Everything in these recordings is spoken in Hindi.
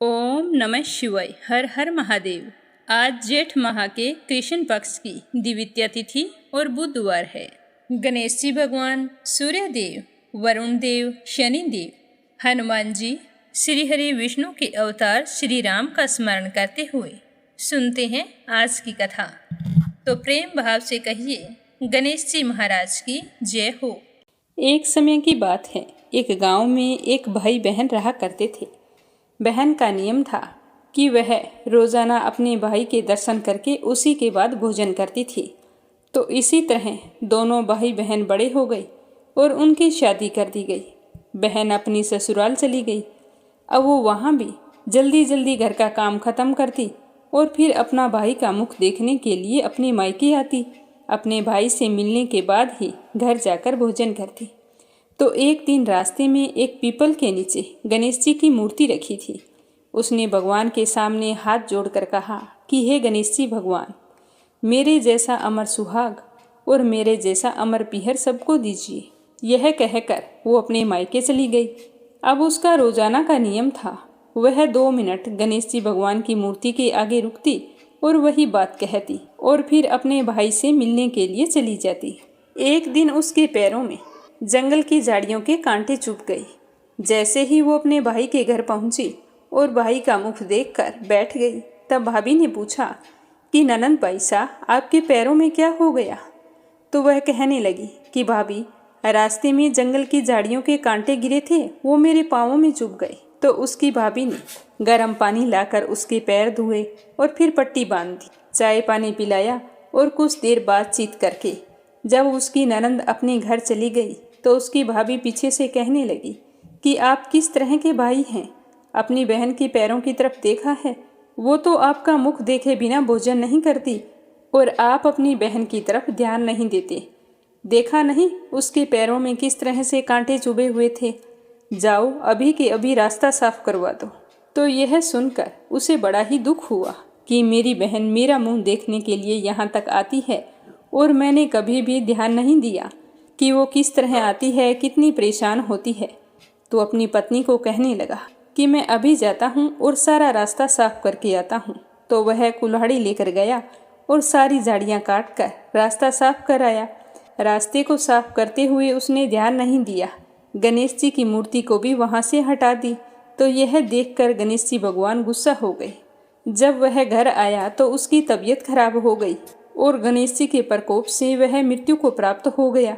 ओम नमः शिवाय। हर हर महादेव। आज जेठ माह के कृष्ण पक्ष की द्वितीया तिथि और बुधवार है। गणेश जी भगवान, सूर्य देव, वरुण देव, शनि देव, हनुमान जी, श्री हरि विष्णु के अवतार श्री राम का स्मरण करते हुए सुनते हैं आज की कथा। तो प्रेम भाव से कहिए, गणेश जी महाराज की जय हो। एक समय की बात है। एक गांव में एक भाई बहन रहा करते थे। बहन का नियम था कि वह रोजाना अपने भाई के दर्शन करके उसी के बाद भोजन करती थी। तो इसी तरह दोनों भाई बहन बड़े हो गए और उनकी शादी कर दी गई। बहन अपनी ससुराल चली गई। अब वो वहाँ भी जल्दी जल्दी घर का काम खत्म करती और फिर अपना भाई का मुख देखने के लिए अपने मायके आती। अपने भाई से मिलने के बाद ही घर जाकर भोजन करती। तो एक दिन रास्ते में एक पीपल के नीचे गणेश जी की मूर्ति रखी थी। उसने भगवान के सामने हाथ जोड़कर कहा कि हे गणेश जी भगवान, मेरे जैसा अमर सुहाग और मेरे जैसा अमर पीहर सबको दीजिए। यह कहकर वो अपने मायके चली गई। अब उसका रोजाना का नियम था, वह 2 मिनट गणेश जी भगवान की मूर्ति के आगे रुकती और वही बात कहती और फिर अपने भाई से मिलने के लिए चली जाती। एक दिन उसके पैरों में जंगल की झाड़ियों के कांटे चुभ गए। जैसे ही वो अपने भाई के घर पहुंची और भाई का मुख देखकर बैठ गई, तब भाभी ने पूछा कि ननंद पैसा आपके पैरों में क्या हो गया। तो वह कहने लगी कि भाभी, रास्ते में जंगल की झाड़ियों के कांटे गिरे थे, वो मेरे पाँवों में चुभ गए। तो उसकी भाभी ने गर्म पानी लाकर उसके पैर धोए और फिर पट्टी बांध दी, चाय पानी पिलाया और कुछ देर बातचीत करके जब उसकी ननंद अपने घर चली गई तो उसकी भाभी पीछे से कहने लगी कि आप किस तरह के भाई हैं, अपनी बहन के पैरों की तरफ देखा है? वो तो आपका मुख देखे बिना भोजन नहीं करती और आप अपनी बहन की तरफ ध्यान नहीं देते। देखा नहीं उसके पैरों में किस तरह से कांटे चुभे हुए थे? जाओ अभी के अभी रास्ता साफ करवा दो। तो यह सुनकर उसे बड़ा ही दुख हुआ कि मेरी बहन मेरा मुंह देखने के लिए यहाँ तक आती है और मैंने कभी भी ध्यान नहीं दिया कि वो किस तरह आती है, कितनी परेशान होती है। तो अपनी पत्नी को कहने लगा कि मैं अभी जाता हूँ और सारा रास्ता साफ करके आता हूँ। तो वह कुल्हाड़ी लेकर गया और सारी झाड़ियाँ काट कर रास्ता साफ कर आया। रास्ते को साफ करते हुए उसने ध्यान नहीं दिया, गणेश जी की मूर्ति को भी वहाँ से हटा दी। तो यह देखकर गणेश जी भगवान गुस्सा हो गए। जब वह घर आया तो उसकी तबीयत खराब हो गई और गणेश जी के प्रकोप से वह मृत्यु को प्राप्त हो गया।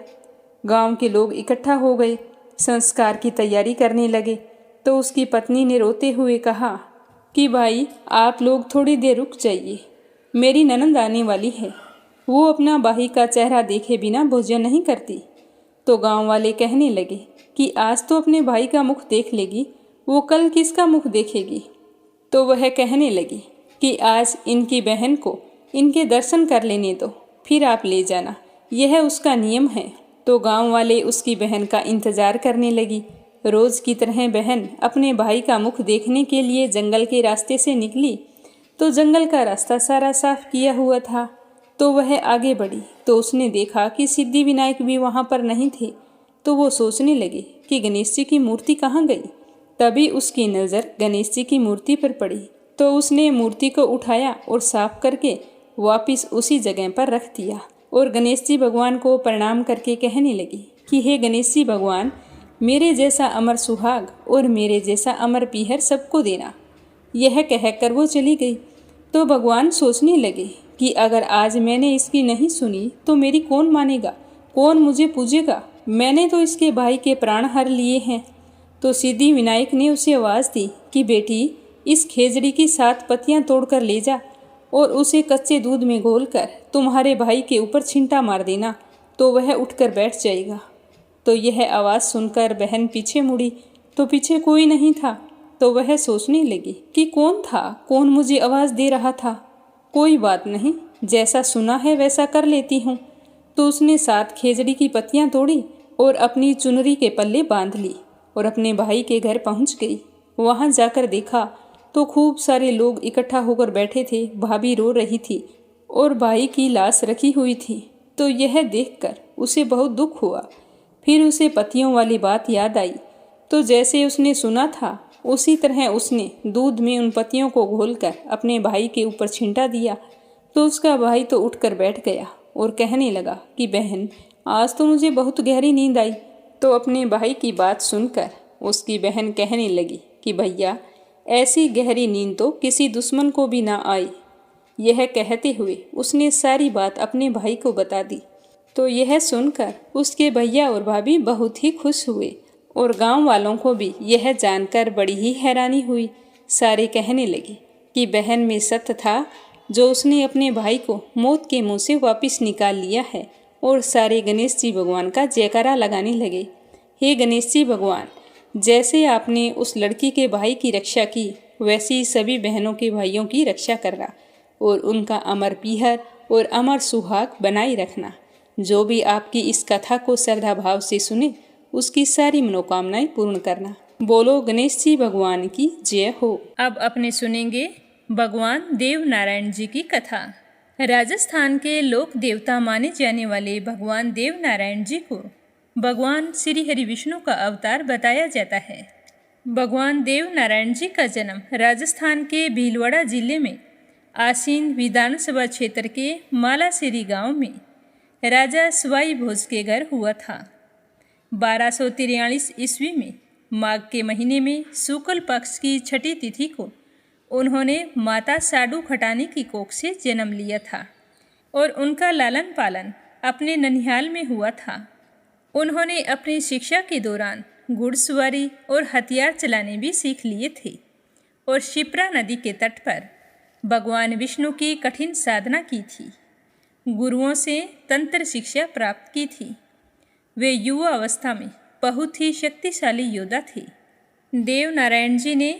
गांव के लोग इकट्ठा हो गए, संस्कार की तैयारी करने लगे। तो उसकी पत्नी ने रोते हुए कहा कि भाई, आप लोग थोड़ी देर रुक जाइए, मेरी ननंद आने वाली है, वो अपना भाई का चेहरा देखे बिना भोजन नहीं करती। तो गांव वाले कहने लगे कि आज तो अपने भाई का मुख देख लेगी, वो कल किसका मुख देखेगी। तो वह कहने लगी कि आज इनकी बहन को इनके दर्शन कर लेने दो, फिर आप ले जाना, यह उसका नियम है। तो गांव वाले उसकी बहन का इंतजार करने लगी। रोज की तरह बहन अपने भाई का मुख देखने के लिए जंगल के रास्ते से निकली। तो जंगल का रास्ता सारा साफ किया हुआ था। तो वह आगे बढ़ी तो उसने देखा कि सिद्धि विनायक भी वहाँ पर नहीं थे। तो वो सोचने लगी कि गणेश जी की मूर्ति कहाँ गई। तभी उसकी नज़र गणेश जी की मूर्ति पर पड़ी। तो उसने मूर्ति को उठाया और साफ करके वापिस उसी जगह पर रख दिया और गणेश जी भगवान को प्रणाम करके कहने लगी कि हे गणेश जी भगवान, मेरे जैसा अमर सुहाग और मेरे जैसा अमर पीहर सबको देना। यह कहकर वो चली गई। तो भगवान सोचने लगे कि अगर आज मैंने इसकी नहीं सुनी तो मेरी कौन मानेगा, कौन मुझे पूजेगा। मैंने तो इसके भाई के प्राण हर लिए हैं। तो सिद्धि विनायक ने उसे आवाज़ दी कि बेटी, इस खेजड़ी की 7 पत्तियां तोड़कर ले जा और उसे कच्चे दूध में घोलकर तुम्हारे भाई के ऊपर छींटा मार देना, तो वह उठकर बैठ जाएगा। तो यह आवाज़ सुनकर बहन पीछे मुड़ी तो पीछे कोई नहीं था। तो वह सोचने लगी कि कौन था, कौन मुझे आवाज़ दे रहा था। कोई बात नहीं, जैसा सुना है वैसा कर लेती हूँ। तो उसने 7 खेजड़ी की पत्तियाँ तोड़ी और अपनी चुनरी के पल्ले बांध ली और अपने भाई के घर पहुँच गई। वहाँ जाकर देखा तो खूब सारे लोग इकट्ठा होकर बैठे थे। भाभी रो रही थी और भाई की लाश रखी हुई थी। तो यह देखकर उसे बहुत दुख हुआ। फिर उसे पतियों वाली बात याद आई। तो जैसे उसने सुना था उसी तरह उसने दूध में उन पत्तियों को घोलकर अपने भाई के ऊपर छिंटा दिया तो उसका भाई तो उठकर बैठ गया और कहने लगा कि बहन, आज तो मुझे बहुत गहरी नींद आई। तो अपने भाई की बात सुनकर उसकी बहन कहने लगी कि भैया, ऐसी गहरी नींद तो किसी दुश्मन को भी ना आई। यह कहते हुए उसने सारी बात अपने भाई को बता दी। तो यह सुनकर उसके भैया और भाभी बहुत ही खुश हुए और गांव वालों को भी यह जानकर बड़ी ही हैरानी हुई। सारे कहने लगे कि बहन में सत्य था जो उसने अपने भाई को मौत के मुंह से वापस निकाल लिया है। और सारे गणेश जी भगवान का जयकारा लगाने लगे। हे गणेश जी भगवान, जैसे आपने उस लड़की के भाई की रक्षा की, वैसे ही सभी बहनों के भाइयों की रक्षा करना और उनका अमर पीहर और अमर सुहाग बनाए रखना। जो भी आपकी इस कथा को श्रद्धा भाव से सुने, उसकी सारी मनोकामनाएं पूर्ण करना। बोलो गणेश जी भगवान की जय हो। अब अपने सुनेंगे भगवान देव नारायण जी की कथा। राजस्थान के लोक देवता माने जाने वाले भगवान देव नारायण जी को भगवान श्री हरि विष्णु का अवतार बताया जाता है। भगवान देव नारायण जी का जन्म राजस्थान के भीलवाड़ा जिले में आसीन विधानसभा क्षेत्र के मालासेरी गांव में राजा सवाई भोज के घर हुआ था। 1243 ईस्वी में माघ के महीने में शुक्ल पक्ष की छठी तिथि को उन्होंने माता साडू खटानी की कोख से जन्म लिया था और उनका लालन पालन अपने ननिहाल में हुआ था। उन्होंने अपनी शिक्षा के दौरान घुड़सवारी और हथियार चलाने भी सीख लिए थे और शिप्रा नदी के तट पर भगवान विष्णु की कठिन साधना की थी। गुरुओं से तंत्र शिक्षा प्राप्त की थी। वे युवा अवस्था में बहुत ही शक्तिशाली योद्धा थे। देव नारायण जी ने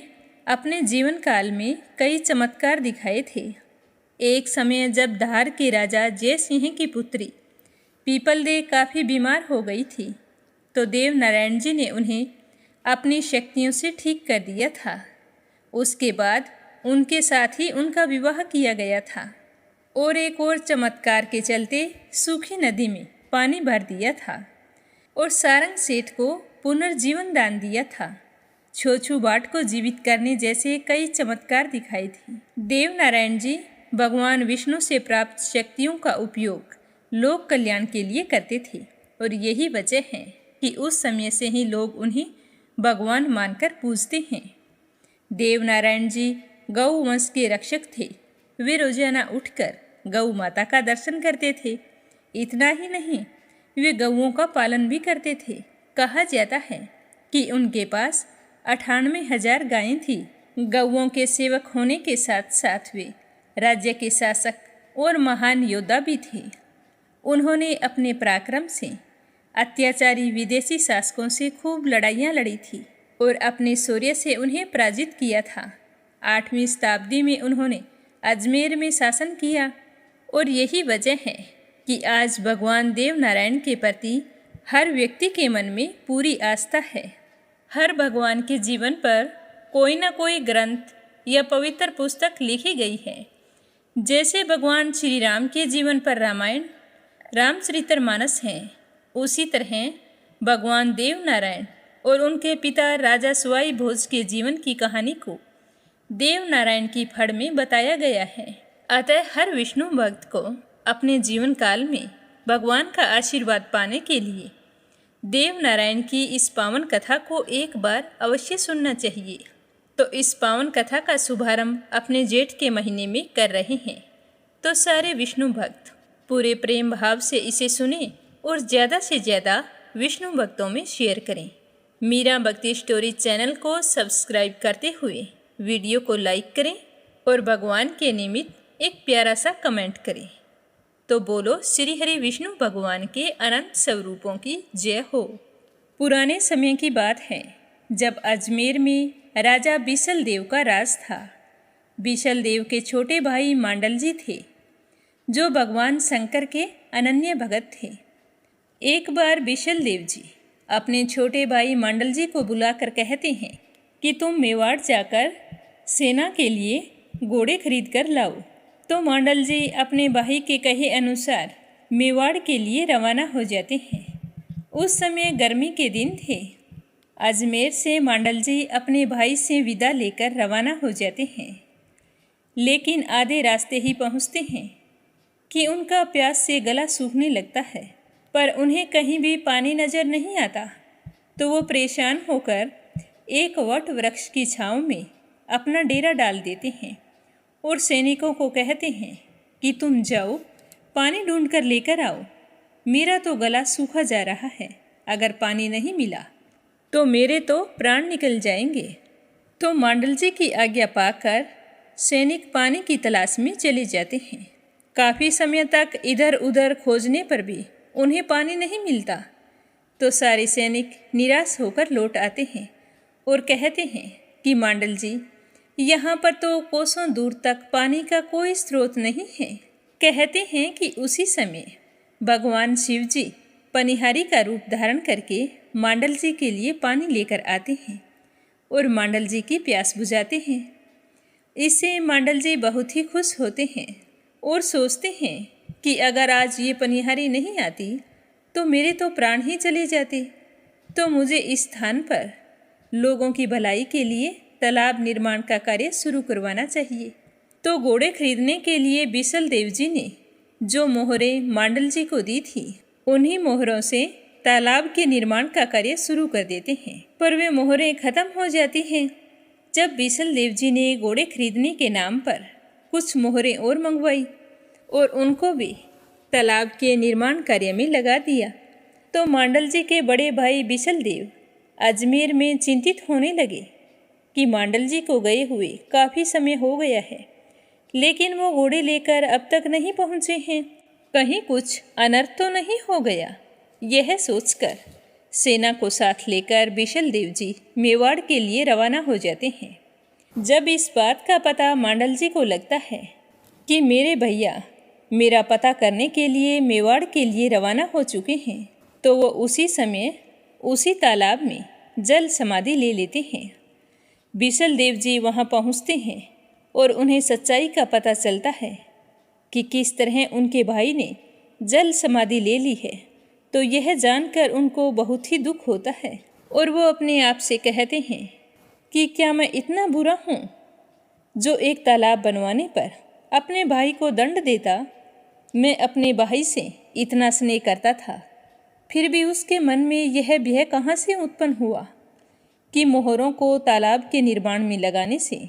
अपने जीवन काल में कई चमत्कार दिखाए थे। एक समय जब धार के राजा जय सिंह की पुत्री पीपलदे काफ़ी बीमार हो गई थी तो देव नारायण जी ने उन्हें अपनी शक्तियों से ठीक कर दिया था। उसके बाद उनके साथ ही उनका विवाह किया गया था और एक और चमत्कार के चलते सूखी नदी में पानी भर दिया था और सारंग सेठ को पुनर्जीवन दान दिया था। छोछू बाट को जीवित करने जैसे कई चमत्कार दिखाए थे। देव नारायण जी भगवान विष्णु से प्राप्त शक्तियों का उपयोग लोक कल्याण के लिए करते थे और यही वजह है कि उस समय से ही लोग उन्हें भगवान मानकर पूजते हैं। देव नारायण जी गौ वंश के रक्षक थे। वे रोजाना उठकर गौ माता का दर्शन करते थे। इतना ही नहीं, वे गौओं का पालन भी करते थे। कहा जाता है कि उनके पास 98,000 गायें थी। गौओं के सेवक होने के साथ साथ वे राज्य के शासक और महान योद्धा भी थे। उन्होंने अपने पराक्रम से अत्याचारी विदेशी शासकों से खूब लड़ाइयाँ लड़ी थी और अपने शौर्य से उन्हें पराजित किया था। 8वीं शताब्दी में उन्होंने अजमेर में शासन किया और यही वजह है कि आज भगवान देव नारायण के प्रति हर व्यक्ति के मन में पूरी आस्था है। हर भगवान के जीवन पर कोई न कोई ग्रंथ या पवित्र पुस्तक लिखी गई है। जैसे भगवान श्री राम के जीवन पर रामायण, रामचरितमानस है, उसी तरह भगवान देव नारायण और उनके पिता राजा सवाई भोज के जीवन की कहानी को देव नारायण की फड़ में बताया गया है। अतः हर विष्णु भक्त को अपने जीवन काल में भगवान का आशीर्वाद पाने के लिए देव नारायण की इस पावन कथा को एक बार अवश्य सुनना चाहिए। तो इस पावन कथा का शुभारंभ अपने जेठ के महीने में कर रहे हैं। तो सारे विष्णु भक्त पूरे प्रेम भाव से इसे सुने और ज़्यादा से ज़्यादा विष्णु भक्तों में शेयर करें। मीरा भक्ति स्टोरी चैनल को सब्सक्राइब करते हुए वीडियो को लाइक करें और भगवान के निमित्त एक प्यारा सा कमेंट करें। तो बोलो श्री हरि विष्णु भगवान के अनंत स्वरूपों की जय हो। पुराने समय की बात है जब अजमेर में राजा बिसल देव का राज था। बिसल देव के छोटे भाई मांडल जी थे जो भगवान शंकर के अनन्य भगत थे। एक बार बिसल देव जी अपने छोटे भाई मांडल जी को बुलाकर कहते हैं कि तुम मेवाड़ जाकर सेना के लिए घोड़े खरीद कर लाओ। तो मांडल जी अपने भाई के कहे अनुसार मेवाड़ के लिए रवाना हो जाते हैं। उस समय गर्मी के दिन थे। अजमेर से मांडल जी अपने भाई से विदा लेकर रवाना हो जाते हैं, लेकिन आधे रास्ते ही पहुंचते हैं कि उनका प्यास से गला सूखने लगता है, पर उन्हें कहीं भी पानी नजर नहीं आता। तो वो परेशान होकर एक वट वृक्ष की छांव में अपना डेरा डाल देते हैं और सैनिकों को कहते हैं कि तुम जाओ, पानी ढूंढ कर लेकर आओ। मेरा तो गला सूखा जा रहा है, अगर पानी नहीं मिला तो मेरे तो प्राण निकल जाएंगे। तो मांडल जी की आज्ञा पाकर सैनिक पानी की तलाश में चले जाते हैं। काफ़ी समय तक इधर उधर खोजने पर भी उन्हें पानी नहीं मिलता। तो सारे सैनिक निराश होकर लौट आते हैं और कहते हैं कि मांडल जी, यहाँ पर तो कोसों दूर तक पानी का कोई स्रोत नहीं है। कहते हैं कि उसी समय भगवान शिव जी पनिहारी का रूप धारण करके मांडल जी के लिए पानी लेकर आते हैं और मांडल जी की प्यास बुझाते हैं। इससे मांडल जी बहुत ही खुश होते हैं और सोचते हैं कि अगर आज ये पनिहारी नहीं आती तो मेरे तो प्राण ही चले जाते। तो मुझे इस स्थान पर लोगों की भलाई के लिए तालाब निर्माण का कार्य शुरू करवाना चाहिए। तो घोड़े खरीदने के लिए बिसल देव जी ने जो मोहरें मांडल जी को दी थी, उन्हीं मोहरों से तालाब के निर्माण का कार्य शुरू कर देते हैं। पर वे मोहरें खत्म हो जाती हैं। जब बिसल देव जी ने घोड़े खरीदने के नाम पर कुछ मोहरें और मंगवाई और उनको भी तालाब के निर्माण कार्य में लगा दिया, तो मांडल जी के बड़े भाई बिसल देव अजमेर में चिंतित होने लगे कि मांडल जी को गए हुए काफ़ी समय हो गया है, लेकिन वो घोड़े लेकर अब तक नहीं पहुँचे हैं। कहीं कुछ अनर्थ तो नहीं हो गया। यह सोचकर सेना को साथ लेकर बिसल देव जी मेवाड़ के लिए रवाना हो जाते हैं। जब इस बात का पता मांडल जी को लगता है कि मेरे भैया मेरा पता करने के लिए मेवाड़ के लिए रवाना हो चुके हैं, तो वो उसी समय उसी तालाब में जल समाधि ले लेते हैं। बिसल देव जी वहाँ पहुँचते हैं और उन्हें सच्चाई का पता चलता है कि किस तरह उनके भाई ने जल समाधि ले ली है। तो यह जानकर उनको बहुत ही दुख होता है और वो अपने आप से कहते हैं कि क्या मैं इतना बुरा हूँ जो एक तालाब बनवाने पर अपने भाई को दंड देता। मैं अपने भाई से इतना स्नेह करता था, फिर भी उसके मन में यह भय कहाँ से उत्पन्न हुआ कि मोहरों को तालाब के निर्माण में लगाने से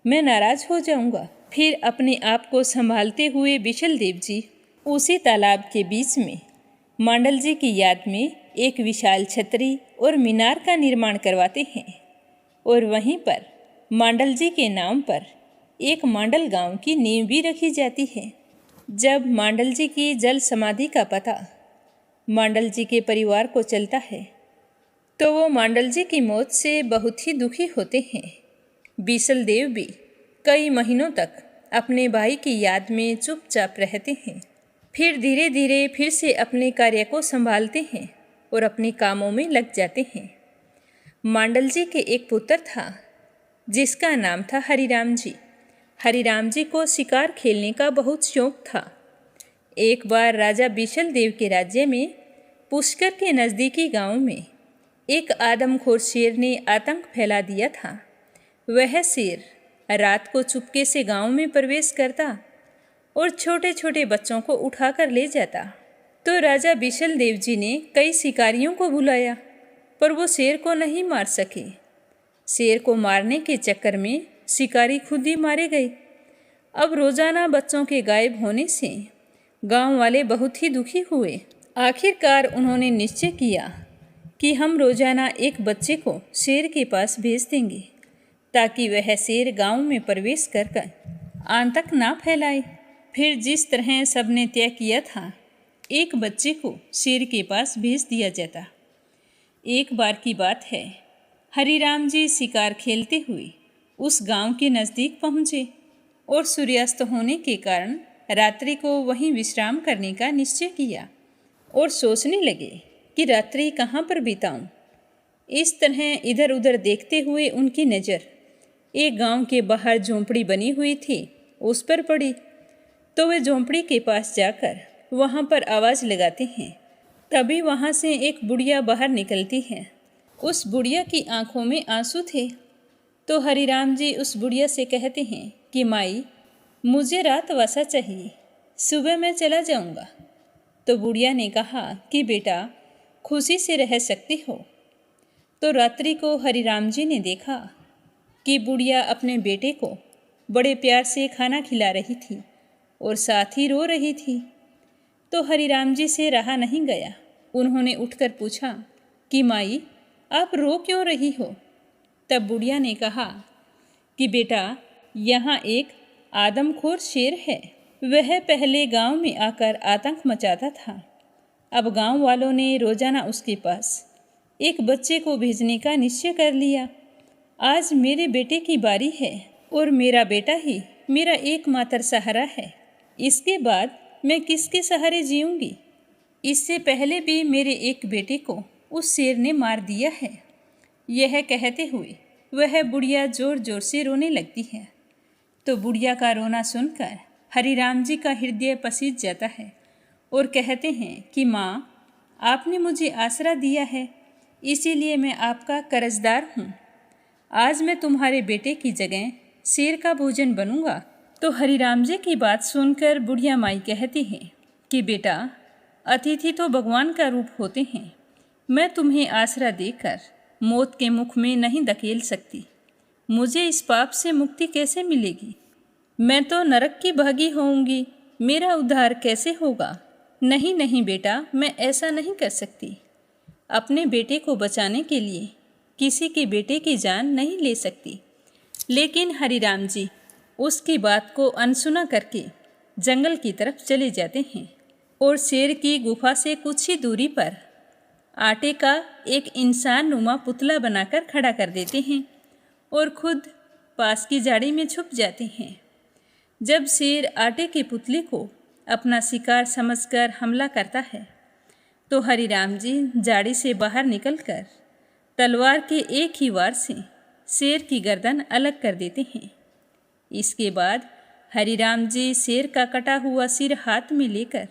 मैं नाराज हो जाऊंगा। फिर अपने आप को संभालते हुए बिसल देव जी उसी तालाब के बीच में मांडल जी की याद में एक विशाल छतरी और मीनार का निर्माण करवाते हैं और वहीं पर मांडल जी के नाम पर एक मांडल गांव की नींव भी रखी जाती है। जब मांडल जी की जल समाधि का पता मांडल जी के परिवार को चलता है, तो वो मांडल जी की मौत से बहुत ही दुखी होते हैं। बिसल देव भी कई महीनों तक अपने भाई की याद में चुपचाप रहते हैं। फिर धीरे धीरे फिर से अपने कार्य को संभालते हैं और अपने कामों में लग जाते हैं। मांडल जी के एक पुत्र था जिसका नाम था हरिराम जी। हरिराम जी को शिकार खेलने का बहुत शौक था। एक बार राजा बिसल देव के राज्य में पुष्कर के नज़दीकी गांव में एक आदमखोर शेर ने आतंक फैला दिया था। वह शेर रात को चुपके से गांव में प्रवेश करता और छोटे छोटे बच्चों को उठाकर ले जाता। तो राजा बिसल देव जी ने कई शिकारियों को बुलाया, पर वो शेर को नहीं मार सके। शेर को मारने के चक्कर में शिकारी खुद ही मारे गए। अब रोजाना बच्चों के गायब होने से गांव वाले बहुत ही दुखी हुए। आखिरकार उन्होंने निश्चय किया कि हम रोजाना एक बच्चे को शेर के पास भेज देंगे ताकि वह शेर गांव में प्रवेश कर आतंक ना फैलाए। फिर जिस तरह सबने तय किया था, एक बच्चे को शेर के पास भेज दिया जाता। एक बार की बात है, हरिराम जी शिकार खेलते हुए उस गांव के नज़दीक पहुँचे और सूर्यास्त होने के कारण रात्रि को वहीं विश्राम करने का निश्चय किया और सोचने लगे कि रात्रि कहाँ पर बिताऊं। इस तरह इधर उधर देखते हुए उनकी नज़र एक गांव के बाहर झोंपड़ी बनी हुई थी, उस पर पड़ी। तो वे झोंपड़ी के पास जाकर वहाँ पर आवाज़ लगाते हैं। तभी वहाँ से एक बुढ़िया बाहर निकलती है उस बुढ़िया की आंखों में आंसू थे। तो हरिराम जी उस बुढ़िया से कहते हैं कि माई, मुझे रात वसा चाहिए, सुबह मैं चला जाऊंगा। तो बुढ़िया ने कहा कि बेटा, खुशी से रह सकती हो। तो रात्रि को हरिराम जी ने देखा कि बुढ़िया अपने बेटे को बड़े प्यार से खाना खिला रही थी और साथ ही रो रही थी। तो हरिराम जी से रहा नहीं गया। उन्होंने उठकर पूछा कि माई, आप रो क्यों रही हो? तब बुढ़िया ने कहा कि बेटा, यहाँ एक आदमखोर शेर है। वह पहले गांव में आकर आतंक मचाता था। अब गांव वालों ने रोजाना उसके पास एक बच्चे को भेजने का निश्चय कर लिया। आज मेरे बेटे की बारी है और मेरा बेटा ही मेरा एकमात्र सहारा है। इसके बाद मैं किसके सहारे जीऊंगी? इससे पहले भी मेरे एक बेटे को उस शेर ने मार दिया है। यह कहते हुए वह बुढ़िया जोर जोर से रोने लगती है। तो बुढ़िया का रोना सुनकर हरिराम जी का हृदय पसीज जाता है और कहते हैं कि माँ, आपने मुझे आसरा दिया है, इसीलिए मैं आपका कर्जदार हूँ। आज मैं तुम्हारे बेटे की जगह शेर का भोजन बनूंगा। तो हरिराम जी की बात सुनकर बुढ़िया माई कहती है कि बेटा, अतिथि तो भगवान का रूप होते हैं। मैं तुम्हें आसरा देकर मौत के मुख में नहीं धकेल सकती। मुझे इस पाप से मुक्ति कैसे मिलेगी? मैं तो नरक की भागी होऊंगी। मेरा उद्धार कैसे होगा? नहीं नहीं बेटा, मैं ऐसा नहीं कर सकती। अपने बेटे को बचाने के लिए किसी के बेटे की जान नहीं ले सकती। लेकिन हरिराम जी उसकी बात को अनसुना करके जंगल की तरफ चले जाते हैं और शेर की गुफा से कुछ ही दूरी पर आटे का एक इंसान नुमा पुतला बनाकर खड़ा कर देते हैं और खुद पास की झाड़ी में छुप जाते हैं। जब शेर आटे के पुतले को अपना शिकार समझकर हमला करता है तो हरिराम जी झाड़ी से बाहर निकलकर तलवार के एक ही वार से शेर की गर्दन अलग कर देते हैं। इसके बाद हरिराम जी शेर का कटा हुआ सिर हाथ में लेकर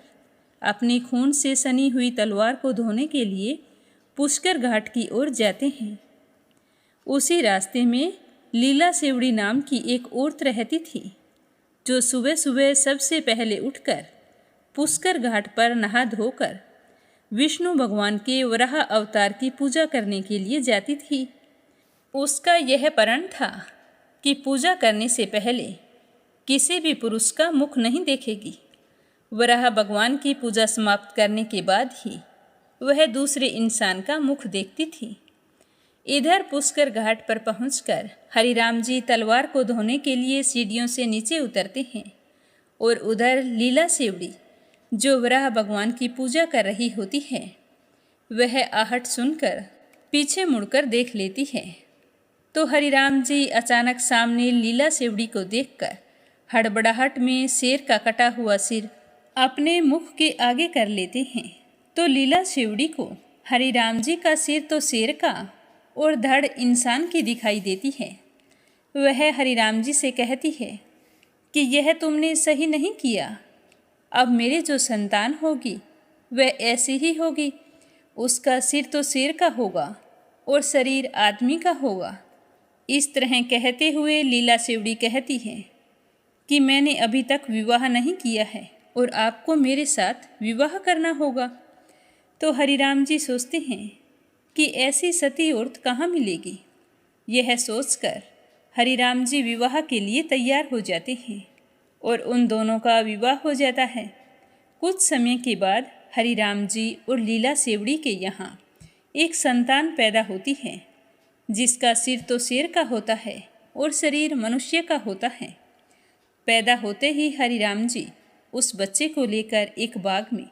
अपनी खून से सनी हुई तलवार को धोने के लिए पुष्कर घाट की ओर जाते हैं। उसी रास्ते में लीला सेवड़ी नाम की एक औरत रहती थी, जो सुबह सुबह सबसे पहले उठकर पुष्कर घाट पर नहा धोकर विष्णु भगवान के वराह अवतार की पूजा करने के लिए जाती थी। उसका यह प्रण था कि पूजा करने से पहले किसी भी पुरुष का मुख नहीं देखेगी। वराह भगवान की पूजा समाप्त करने के बाद ही वह दूसरे इंसान का मुख देखती थी। इधर पुष्कर घाट पर पहुंचकर हरिराम जी तलवार को धोने के लिए सीढ़ियों से नीचे उतरते हैं और उधर लीला सेवड़ी, जो वराह भगवान की पूजा कर रही होती है, वह आहट सुनकर पीछे मुड़कर देख लेती है। तो हरिराम जी अचानक सामने लीला सेवड़ी को देखकर हड़बड़ाहट में शेर का कटा हुआ सिर अपने मुख के आगे कर लेते हैं। तो लीला सेवड़ी को हरिराम जी का सिर तो शेर का और धड़ इंसान की दिखाई देती है। वह हरिराम जी से कहती है कि यह तुमने सही नहीं किया। अब मेरे जो संतान होगी वह ऐसी ही होगी। उसका सिर तो शेर का होगा और शरीर आदमी का होगा। इस तरह कहते हुए लीला सेवड़ी कहती है कि मैंने अभी तक विवाह नहीं किया है और आपको मेरे साथ विवाह करना होगा। तो हरिराम जी सोचते हैं कि ऐसी सती औरत कहाँ मिलेगी। यह सोचकर हरिराम जी विवाह के लिए तैयार हो जाते हैं और उन दोनों का विवाह हो जाता है। कुछ समय के बाद हरिराम जी और लीला सेवड़ी के यहाँ एक संतान पैदा होती है, जिसका सिर तो शेर का होता है और शरीर मनुष्य का होता है। पैदा होते ही हरिराम जी उस बच्चे को लेकर एक बाग में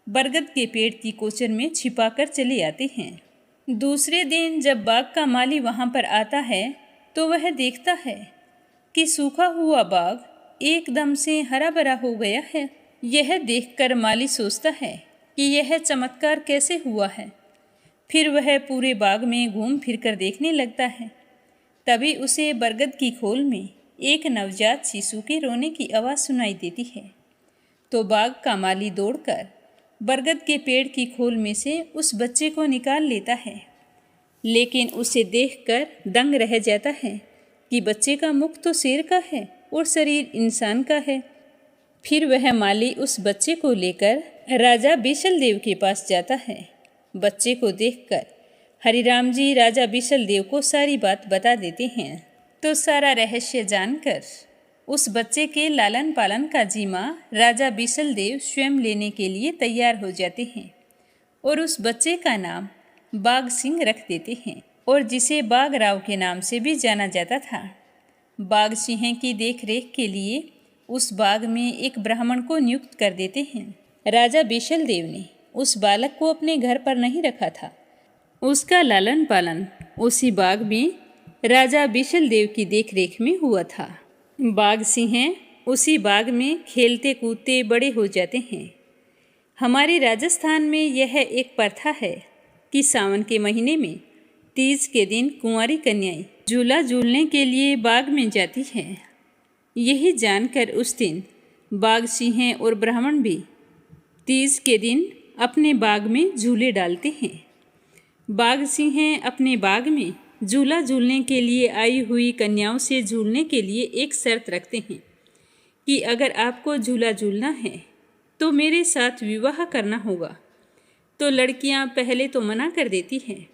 बरगद के पेड़ की कोचर में छिपाकर चले आते हैं। दूसरे दिन जब बाग का माली वहाँ पर आता है तो वह देखता है कि सूखा हुआ बाग एकदम से हरा भरा हो गया है। यह देखकर माली सोचता है कि यह चमत्कार कैसे हुआ है। फिर वह पूरे बाग में घूम फिर कर देखने लगता है। तभी उसे बरगद की खोल में एक नवजात शिशु के रोने की आवाज़ सुनाई देती है। तो बाग का माली दौड़कर बरगद के पेड़ की खोल में से उस बच्चे को निकाल लेता है। लेकिन उसे देखकर दंग रह जाता है कि बच्चे का मुख तो शेर का है और शरीर इंसान का है। फिर वह माली उस बच्चे को लेकर राजा बिशल देव के पास जाता है। बच्चे को देखकर हरिराम जी राजा बिशल देव को सारी बात बता देते हैं। तो सारा रहस्य जानकर उस बच्चे के लालन पालन का जिम्मा राजा बिशल देव स्वयं लेने के लिए तैयार हो जाते हैं और उस बच्चे का नाम बाघ सिंह रख देते हैं और जिसे बाघ राव के नाम से भी जाना जाता था। बाघ सिंह की देखरेख के लिए उस बाग में एक ब्राह्मण को नियुक्त कर देते हैं। राजा बिशल देव ने उस बालक को अपने घर पर नहीं रखा था। उसका लालन पालन उसी बाग में राजा बिशल देव की देखरेख में हुआ था। बाघ सिंह उसी बाग में खेलते कूदते बड़े हो जाते हैं। हमारे राजस्थान में यह एक प्रथा है कि सावन के महीने में तीज के दिन कुंवारी कन्याएं झूला झूलने के लिए बाग में जाती हैं। यही जानकर उस दिन बाघ सिंह और ब्राह्मण भी तीज के दिन अपने बाग में झूले डालते हैं। बाघ सिंह अपने बाग में झूला झूलने के लिए आई हुई कन्याओं से झूलने के लिए एक शर्त रखते हैं कि अगर आपको झूला झूलना है तो मेरे साथ विवाह करना होगा। तो लड़कियां पहले तो मना कर देती हैं,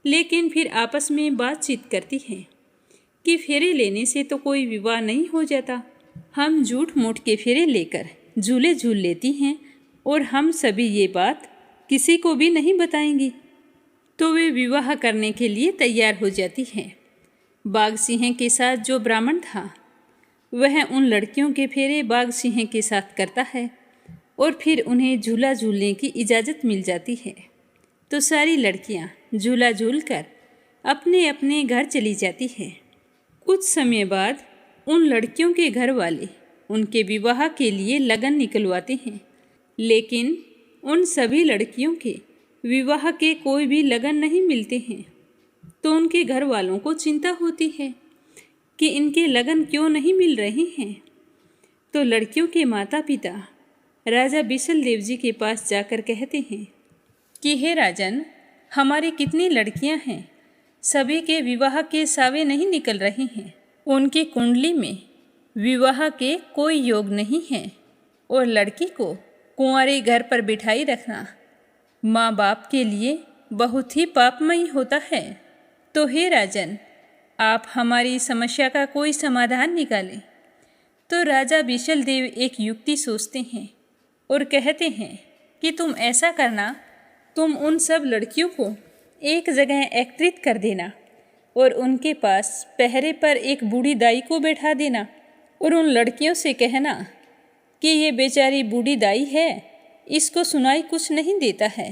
लेकिन फिर आपस में बातचीत करती हैं कि फेरे लेने से तो कोई विवाह नहीं हो जाता। हम झूठ मूठ के फेरे लेकर झूले झूल लेती हैं और हम सभी ये बात किसी को भी नहीं बताएंगी। तो वे विवाह करने के लिए तैयार हो जाती हैं। बाघ सिंह के साथ जो ब्राह्मण था वह उन लड़कियों के फेरे बाघ सिंह के साथ करता है और फिर उन्हें झूला झूलने की इजाज़त मिल जाती है। तो सारी लड़कियां झूला झूलकर अपने अपने घर चली जाती हैं। कुछ समय बाद उन लड़कियों के घर वाले उनके विवाह के लिए लगन निकलवाते हैं, लेकिन उन सभी लड़कियों के विवाह के कोई भी लगन नहीं मिलते हैं। तो उनके घर वालों को चिंता होती है कि इनके लगन क्यों नहीं मिल रहे हैं। तो लड़कियों के माता पिता राजा बिशल देव जी के पास जाकर कहते हैं कि हे राजन, हमारी कितनी लड़कियां हैं, सभी के विवाह के सावे नहीं निकल रहे हैं। उनकी कुंडली में विवाह के कोई योग नहीं है और लड़की को कुंवारे घर पर बिठाई रखना माँ बाप के लिए बहुत ही पापमयी होता है। तो हे राजन, आप हमारी समस्या का कोई समाधान निकालें। तो राजा बिशल देव एक युक्ति सोचते हैं और कहते हैं कि तुम ऐसा करना, तुम उन सब लड़कियों को एक जगह एकत्रित कर देना और उनके पास पहरे पर एक बूढ़ी दाई को बैठा देना और उन लड़कियों से कहना कि ये बेचारी बूढ़ी दाई है, इसको सुनाई कुछ नहीं देता है,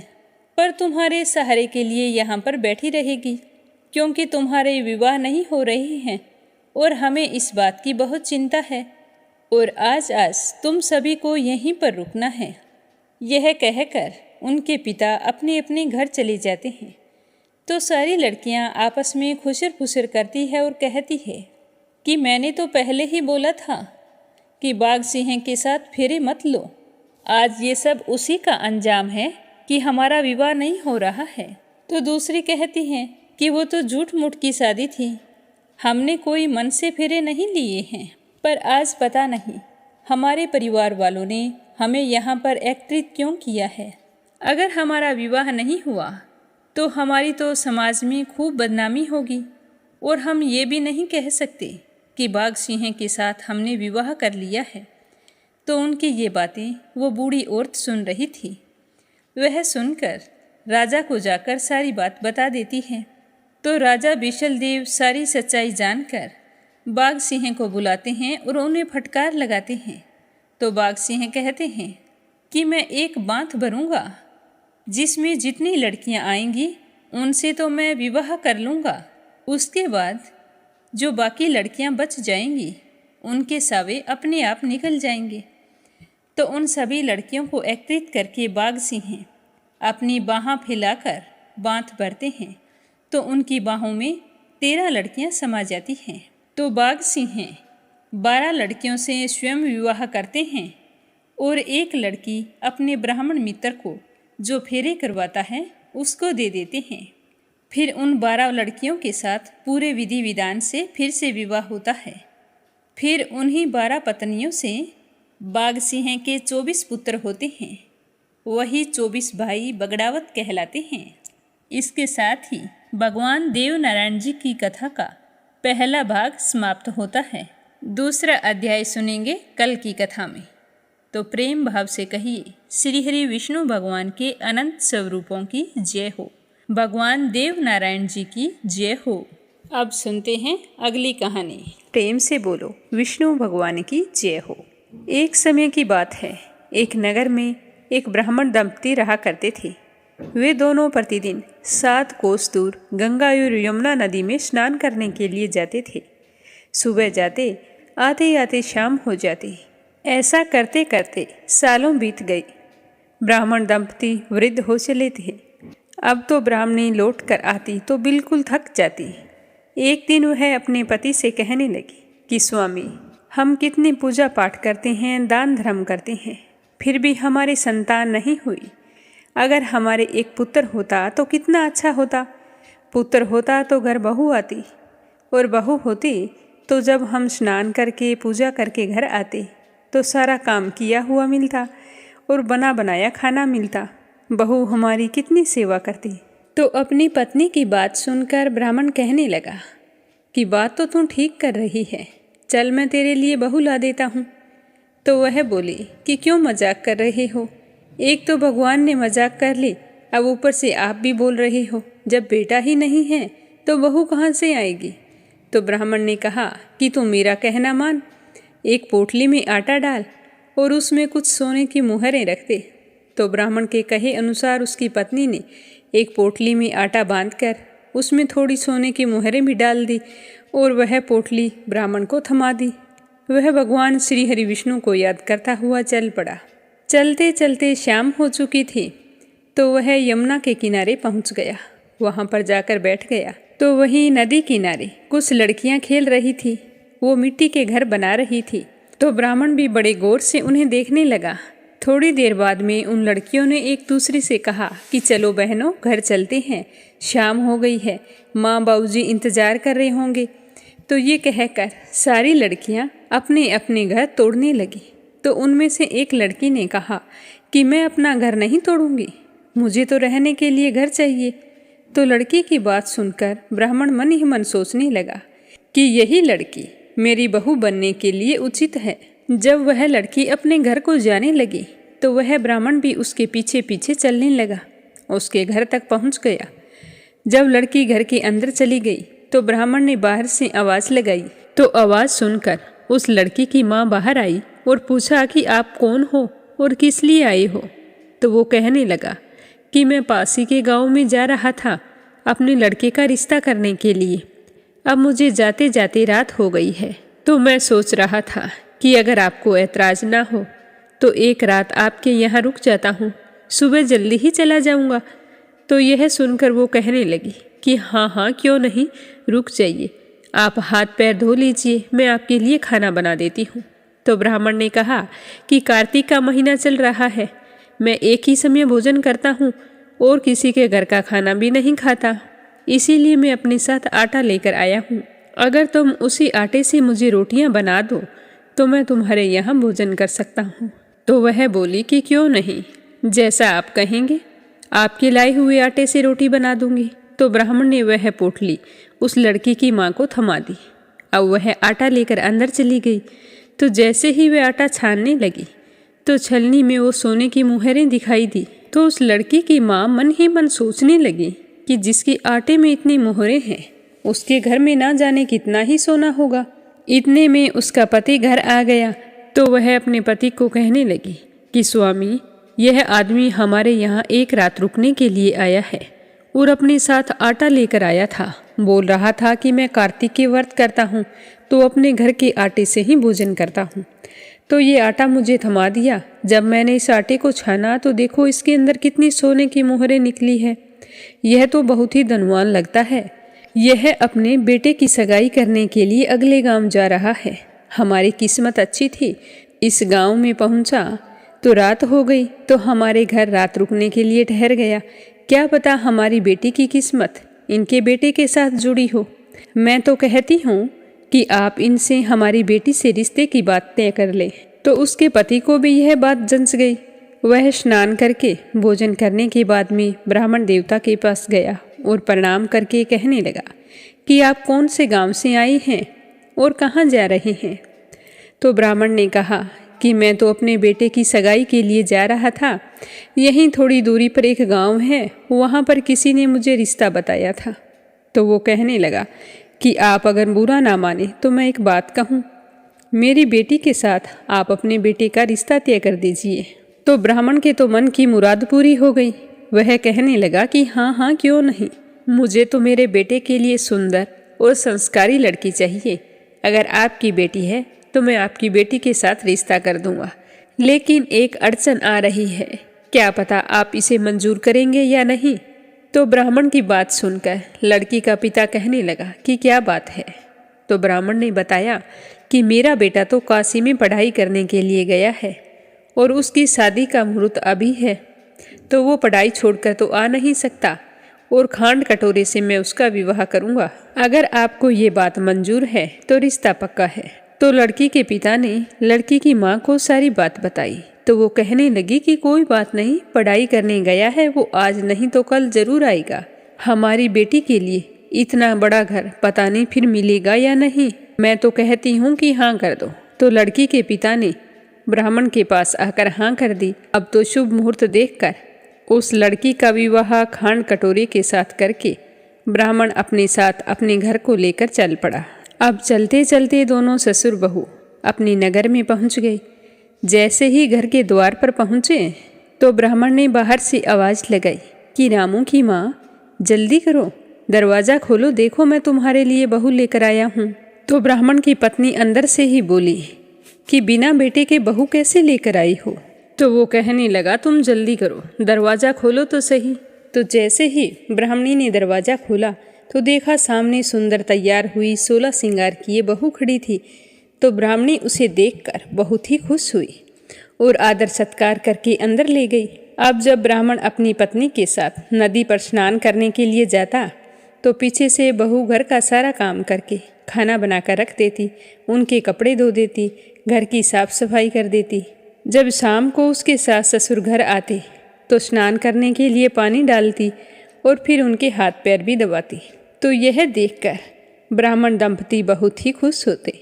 पर तुम्हारे सहारे के लिए यहाँ पर बैठी रहेगी, क्योंकि तुम्हारे विवाह नहीं हो रहे हैं और हमें इस बात की बहुत चिंता है और आज तुम सभी को यहीं पर रुकना है। यह कहकर उनके पिता अपने अपने घर चले जाते हैं। तो सारी लड़कियां आपस में खुसर फुसर करती है और कहती है कि मैंने तो पहले ही बोला था कि बाघ सिंह के साथ फेरे मत लो। आज ये सब उसी का अंजाम है कि हमारा विवाह नहीं हो रहा है। तो दूसरी कहती हैं कि वो तो झूठ मूठ की शादी थी, हमने कोई मन से फेरे नहीं लिए हैं, पर आज पता नहीं हमारे परिवार वालों ने हमें यहाँ पर एकत्रित क्यों किया है। अगर हमारा विवाह नहीं हुआ तो हमारी तो समाज में खूब बदनामी होगी और हम ये भी नहीं कह सकते कि बाघ सिंह के साथ हमने विवाह कर लिया है। तो उनकी ये बातें वो बूढ़ी औरत सुन रही थी। वह सुनकर राजा को जाकर सारी बात बता देती है। तो राजा बिशल देव सारी सच्चाई जानकर बाघ सिंह को बुलाते हैं और उन्हें फटकार लगाते हैं। तो बाघ सिंह कहते हैं कि मैं एक बांध भरूंगा, जिसमें जितनी लड़कियां आएंगी उनसे तो मैं विवाह कर लूँगा। उसके बाद जो बाकी लड़कियां बच जाएंगी उनके सावे अपने आप निकल जाएंगे। तो उन सभी लड़कियों को एकत्रित करके बाघ सिंह अपनी बाहाँ फैलाकर बांध भरते हैं। तो उनकी बाहों में 13 लड़कियां समा जाती हैं। तो बाघ सिंह 12 लड़कियों से स्वयं विवाह करते हैं और एक लड़की अपने ब्राह्मण मित्र को जो फेरे करवाता है उसको दे देते हैं। फिर उन 12 लड़कियों के साथ पूरे विधि विधान से फिर से विवाह होता है। फिर उन्हीं 12 पत्नियों से बाघ सिंह के 24 पुत्र होते हैं। वही 24 भाई बगड़ावत कहलाते हैं। इसके साथ ही भगवान देव नारायण जी की कथा का पहला भाग समाप्त होता है। दूसरा अध्याय सुनेंगे कल की कथा में। तो प्रेम भाव से कहिए श्री हरि विष्णु भगवान के अनंत स्वरूपों की जय हो। भगवान देव नारायण जी की जय हो। अब सुनते हैं अगली कहानी। प्रेम से बोलो विष्णु भगवान की जय हो। एक समय की बात है, एक नगर में एक ब्राह्मण दंपति रहा करते थे। वे दोनों प्रतिदिन 7 कोस दूर गंगा और यमुना नदी में स्नान करने के लिए जाते थे। सुबह जाते, आते आते शाम हो जाती। ऐसा करते करते सालों बीत गए। ब्राह्मण दंपति वृद्ध हो चले थे। अब तो ब्राह्मणी लौट कर आती तो बिल्कुल थक जाती। एक दिन वह अपने पति से कहने लगी कि स्वामी, हम कितनी पूजा पाठ करते हैं, दान धर्म करते हैं, फिर भी हमारी संतान नहीं हुई। अगर हमारे एक पुत्र होता तो कितना अच्छा होता। पुत्र होता तो घर बहू आती, और बहू होती तो जब हम स्नान करके पूजा करके घर आते तो सारा काम किया हुआ मिलता और बना बनाया खाना मिलता। बहू हमारी कितनी सेवा करती। तो अपनी पत्नी की बात सुनकर ब्राह्मण कहने लगा कि बात तो तू ठीक कर रही है, चल मैं तेरे लिए बहू ला देता हूँ। तो वह बोली कि क्यों मजाक कर रहे हो, एक तो भगवान ने मजाक कर ली, अब ऊपर से आप भी बोल रहे हो। जब बेटा ही नहीं है तो बहू कहाँ से आएगी। तो ब्राह्मण ने कहा कि तू मेरा कहना मान, एक पोटली में आटा डाल और उसमें कुछ सोने की मुहरें रख दे। तो ब्राह्मण के कहे अनुसार उसकी पत्नी ने एक पोटली में आटा बांधकर उसमें थोड़ी सोने की मुहरें भी डाल दी और वह पोटली ब्राह्मण को थमा दी। वह भगवान श्री हरि विष्णु को याद करता हुआ चल पड़ा। चलते चलते शाम हो चुकी थी तो वह यमुना के किनारे पहुंच गया। वहां पर जाकर बैठ गया तो वहीं नदी किनारे कुछ लड़कियां खेल रही थी। वो मिट्टी के घर बना रही थी। तो ब्राह्मण भी बड़े गौर से उन्हें देखने लगा। थोड़ी देर बाद में उन लड़कियों ने एक दूसरे से कहा कि चलो बहनों, घर चलते हैं, शाम हो गई है, माँ बाबूजी इंतजार कर रहे होंगे। तो ये कहकर सारी लड़कियां अपने अपने घर तोड़ने लगी। तो उनमें से एक लड़की ने कहा कि मैं अपना घर नहीं तोड़ूंगी, मुझे तो रहने के लिए घर चाहिए। तो लड़की की बात सुनकर ब्राह्मण मन ही मन सोचने लगा कि यही लड़की मेरी बहू बनने के लिए उचित है। जब वह लड़की अपने घर को जाने लगी तो वह ब्राह्मण भी उसके पीछे पीछे चलने लगा। उसके घर तक पहुंच गया। जब लड़की घर के अंदर चली गई तो ब्राह्मण ने बाहर से आवाज़ लगाई। तो आवाज़ सुनकर उस लड़की की माँ बाहर आई और पूछा कि आप कौन हो और किस लिए आए हो। तो वो कहने लगा कि मैं पासी के गांव में जा रहा था अपने लड़के का रिश्ता करने के लिए। अब मुझे जाते जाते रात हो गई है, तो मैं सोच रहा था कि अगर आपको ऐतराज़ ना हो तो एक रात आपके यहाँ रुक जाता हूँ, सुबह जल्दी ही चला जाऊँगा। तो यह सुनकर वो कहने लगी कि हाँ हाँ क्यों नहीं, रुक जाइए, आप हाथ पैर धो लीजिए, मैं आपके लिए खाना बना देती हूँ। तो ब्राह्मण ने कहा कि कार्तिक का महीना चल रहा है, मैं एक ही समय भोजन करता हूँ और किसी के घर का खाना भी नहीं खाता, इसीलिए मैं अपने साथ आटा लेकर आया हूँ। अगर तुम उसी आटे से मुझे रोटियाँ बना दो तो मैं तुम्हारे यहाँ भोजन कर सकता हूँ। तो वह बोली कि क्यों नहीं, जैसा आप कहेंगे, आपके लाए हुए आटे से रोटी बना दूंगी। तो ब्राह्मण ने वह पोटली उस लड़की की माँ को थमा दी। अब वह आटा लेकर अंदर चली गई। तो जैसे ही वह आटा छानने लगी तो छलनी में वो सोने की मुहरें दिखाई दी। तो उस लड़की की माँ मन ही मन सोचने लगी कि जिसके आटे में इतनी मोहरें हैं उसके घर में ना जाने कितना ही सोना होगा। इतने में उसका पति घर आ गया। तो वह अपने पति को कहने लगी कि स्वामी, यह आदमी हमारे यहाँ एक रात रुकने के लिए आया है और अपने साथ आटा लेकर आया था। बोल रहा था कि मैं कार्तिक के व्रत करता हूँ तो अपने घर के आटे से ही भोजन करता हूँ। तो ये आटा मुझे थमा दिया। जब मैंने इस आटे को छाना तो देखो इसके अंदर कितनी सोने की मोहरें निकली है। यह तो बहुत ही धनवान लगता है। यह अपने बेटे की सगाई करने के लिए अगले गांव जा रहा है। हमारी किस्मत अच्छी थी, इस गांव में पहुंचा तो रात हो गई तो हमारे घर रात रुकने के लिए ठहर गया। क्या पता हमारी बेटी की किस्मत इनके बेटे के साथ जुड़ी हो। मैं तो कहती हूँ कि आप इनसे हमारी बेटी से रिश्ते की बात तय कर ले। तो उसके पति को भी यह बात जंच गई। वह स्नान करके भोजन करने के बाद में ब्राह्मण देवता के पास गया और प्रणाम करके कहने लगा कि आप कौन से गांव से आई हैं और कहाँ जा रहे हैं। तो ब्राह्मण ने कहा कि मैं तो अपने बेटे की सगाई के लिए जा रहा था। यहीं थोड़ी दूरी पर एक गांव है, वहाँ पर किसी ने मुझे रिश्ता बताया था। तो वो कहने लगा कि आप अगर बुरा ना माने तो मैं एक बात कहूँ, मेरी बेटी के साथ आप अपने बेटे का रिश्ता तय कर दीजिए। तो ब्राह्मण के तो मन की मुराद पूरी हो गई। वह कहने लगा कि हाँ हाँ क्यों नहीं, मुझे तो मेरे बेटे के लिए सुंदर और संस्कारी लड़की चाहिए। अगर आपकी बेटी है तो मैं आपकी बेटी के साथ रिश्ता कर दूंगा, लेकिन एक अड़चन आ रही है, क्या पता आप इसे मंजूर करेंगे या नहीं। तो ब्राह्मण की बात सुनकर लड़की का पिता कहने लगा कि क्या बात है। तो ब्राह्मण ने बताया कि मेरा बेटा तो काशी में पढ़ाई करने के लिए गया है और उसकी शादी का मुहूर्त अभी है, तो वो पढ़ाई छोड़कर तो आ नहीं सकता और खांड कटोरे से मैं उसका विवाह करूंगा। अगर आपको ये बात मंजूर है तो रिश्ता पक्का है। तो लड़की के पिता ने लड़की की माँ को सारी बात बताई। तो वो कहने लगी कि कोई बात नहीं, पढ़ाई करने गया है वो, आज नहीं तो कल जरूर आएगा। हमारी बेटी के लिए इतना बड़ा घर पता नहीं फिर मिलेगा या नहीं। मैं तो कहती हूँ कि हाँ कर दो। तो लड़की के पिता ने ब्राह्मण के पास आकर हाँ कर दी। अब तो शुभ मुहूर्त देखकर उस लड़की का विवाह खांड कटोरे के साथ करके ब्राह्मण अपने साथ अपने घर को लेकर चल पड़ा। अब चलते चलते दोनों ससुर बहू अपने नगर में पहुंच गए। जैसे ही घर के द्वार पर पहुंचे तो ब्राह्मण ने बाहर से आवाज़ लगाई कि रामू की माँ, जल्दी करो, दरवाज़ा खोलो, देखो मैं तुम्हारे लिए बहू लेकर आया हूँ। तो ब्राह्मण की पत्नी अंदर से ही बोली कि बिना बेटे के बहू कैसे लेकर आई हो। तो वो कहने लगा तुम जल्दी करो, दरवाज़ा खोलो तो सही। तो जैसे ही ब्राह्मणी ने दरवाज़ा खोला तो देखा सामने सुंदर तैयार हुई 16 श्रृंगार किए बहू खड़ी थी। तो ब्राह्मणी उसे देखकर बहुत ही खुश हुई और आदर सत्कार करके अंदर ले गई। अब जब ब्राह्मण अपनी पत्नी के साथ नदी पर स्नान करने के लिए जाता तो पीछे से बहू घर का सारा काम करके खाना बनाकर रख देती, उनके कपड़े धो देती, घर की साफ सफाई कर देती। जब शाम को उसके सास ससुर घर आते तो स्नान करने के लिए पानी डालती और फिर उनके हाथ पैर भी दबाती। तो यह देखकर ब्राह्मण दंपति बहुत ही खुश होते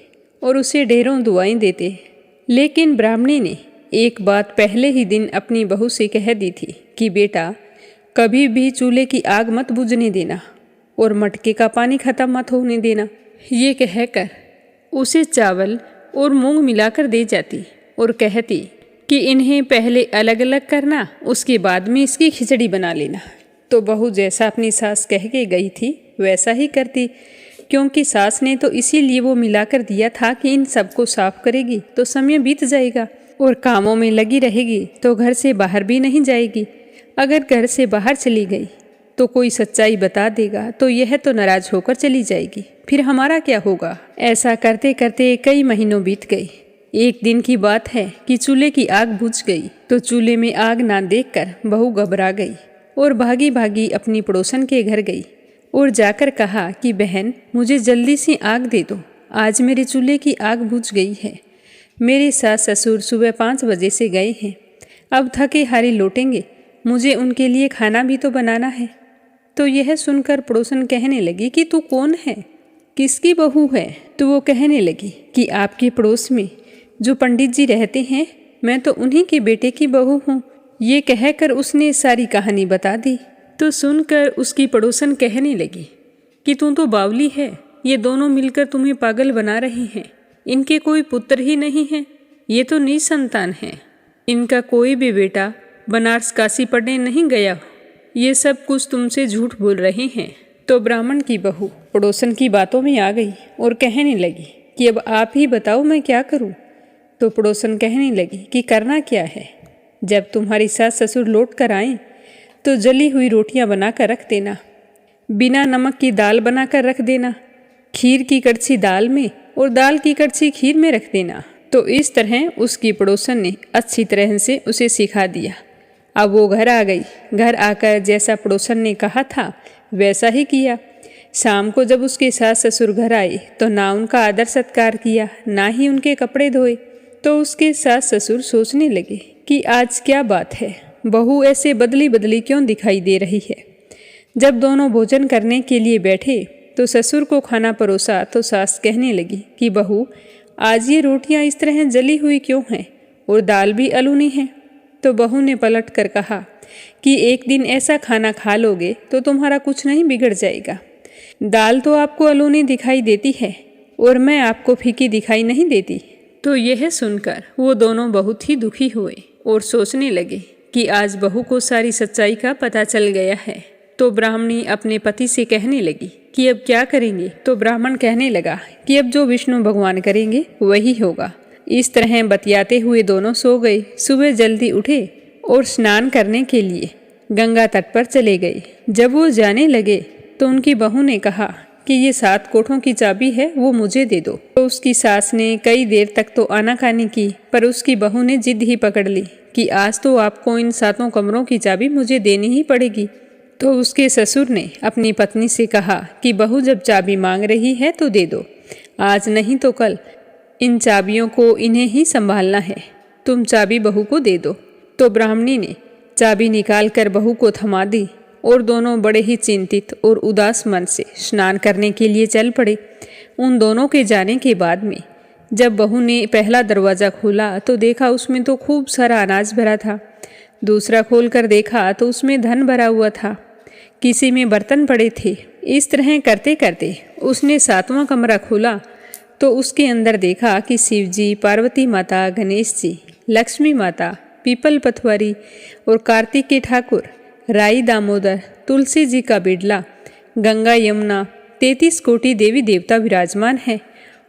और उसे ढेरों दुआएं देते। लेकिन ब्राह्मणी ने एक बात पहले ही दिन अपनी बहू से कह दी थी कि बेटा, कभी भी चूल्हे की आग मत बुझने देना और मटके का पानी खत्म मत होने देना। ये कहकर उसे चावल और मूंग मिलाकर दे जाती और कहती कि इन्हें पहले अलग अलग करना, उसके बाद में इसकी खिचड़ी बना लेना। तो बहू जैसा अपनी सास कह के गई थी वैसा ही करती, क्योंकि सास ने तो इसीलिए वो मिलाकर दिया था कि इन सबको साफ करेगी तो समय बीत जाएगा और कामों में लगी रहेगी तो घर से बाहर भी नहीं जाएगी। अगर घर से बाहर चली गई तो कोई सच्चाई बता देगा तो यह तो नाराज होकर चली जाएगी, फिर हमारा क्या होगा। ऐसा करते करते कई महीनों बीत गए। एक दिन की बात है कि चूल्हे की आग बुझ गई। तो चूल्हे में आग ना देखकर बहू घबरा गई और भागी भागी अपनी पड़ोसन के घर गई और जाकर कहा कि बहन, मुझे जल्दी से आग दे दो, आज मेरे चूल्हे की आग बुझ गई है। मेरे सास ससुर सुबह 5 बजे से गए हैं, अब थके हारे लौटेंगे, मुझे उनके लिए खाना भी तो बनाना है। तो यह सुनकर पड़ोसन कहने लगी कि तू कौन है, किसकी बहू है। तो वो कहने लगी कि आपके पड़ोस में जो पंडित जी रहते हैं, मैं तो उन्हीं के बेटे की बहू हूँ। ये कहकर उसने सारी कहानी बता दी। तो सुनकर उसकी पड़ोसन कहने लगी कि तू तो बावली है, ये दोनों मिलकर तुम्हें पागल बना रहे हैं। इनके कोई पुत्र ही नहीं है, ये तो निसंतान है। इनका कोई भी बेटा बनारस काशी पढ़ने नहीं गया, ये सब कुछ तुमसे झूठ बोल रहे हैं। तो ब्राह्मण की बहू पड़ोसन की बातों में आ गई और कहने लगी कि अब आप ही बताओ मैं क्या करूं। तो पड़ोसन कहने लगी कि करना क्या है, जब तुम्हारी सास ससुर लौट कर आए तो जली हुई रोटियां बनाकर रख देना, बिना नमक की दाल बनाकर रख देना, खीर की कड़छी दाल में और दाल की कड़छी खीर में रख देना। तो इस तरह उसकी पड़ोसन ने अच्छी तरह से उसे सिखा दिया। अब वो घर आ गई। घर आकर जैसा पड़ोसन ने कहा था वैसा ही किया। शाम को जब उसके सास ससुर घर आए तो ना उनका आदर सत्कार किया, ना ही उनके कपड़े धोए। तो उसके सास ससुर सोचने लगे कि आज क्या बात है, बहू ऐसे बदली बदली क्यों दिखाई दे रही है। जब दोनों भोजन करने के लिए बैठे तो ससुर को खाना परोसा तो सास कहने लगी कि बहू, आज ये रोटियां इस तरह जली हुई क्यों हैं और दाल भी अलूनी है। तो बहू ने पलट कर कहा कि एक दिन ऐसा खाना खा लोगे तो तुम्हारा कुछ नहीं बिगड़ जाएगा। दाल तो आपको अलूनी दिखाई देती है और मैं आपको फीकी दिखाई नहीं देती। तो यह सुनकर वो दोनों बहुत ही दुखी हुए और सोचने लगे कि आज बहू को सारी सच्चाई का पता चल गया है। तो ब्राह्मणी अपने पति से कहने लगी कि अब क्या करेंगे। तो ब्राह्मण कहने लगा कि अब जो विष्णु भगवान करेंगे वही होगा। इस तरह बतियाते हुए दोनों सो गए। सुबह जल्दी उठे और स्नान करने के लिए गंगा तट पर चले गए। जब वो जाने लगे तो उनकी बहू ने कहा कि ये 7 कोठों की चाबी है, वो मुझे दे दो। तो उसकी सास ने कई देर तक तो आनाकानी की, पर उसकी बहू ने जिद ही पकड़ ली कि आज तो आपको इन 7 कमरों की चाबी मुझे देनी ही पड़ेगी। तो उसके ससुर ने अपनी पत्नी से कहा कि बहू जब चाबी मांग रही है तो दे दो, आज नहीं तो कल इन चाबियों को इन्हें ही संभालना है, तुम चाबी बहू को दे दो। तो ब्राह्मणी ने चाबी निकाल कर बहू को थमा दी और दोनों बड़े ही चिंतित और उदास मन से स्नान करने के लिए चल पड़े। उन दोनों के जाने के बाद में जब बहू ने पहला दरवाज़ा खोला तो देखा उसमें तो खूब सारा अनाज भरा था। दूसरा खोल कर देखा तो उसमें धन भरा हुआ था, किसी में बर्तन पड़े थे। इस तरह करते करते उसने 7वां कमरा खोला तो उसके अंदर देखा कि शिव जी, पार्वती माता, गणेश जी, लक्ष्मी माता, पीपल पथवारी और कार्तिक के ठाकुर, राई दामोदर, तुलसी जी का बिडला, गंगा यमुना, 33 कोटि देवी देवता विराजमान है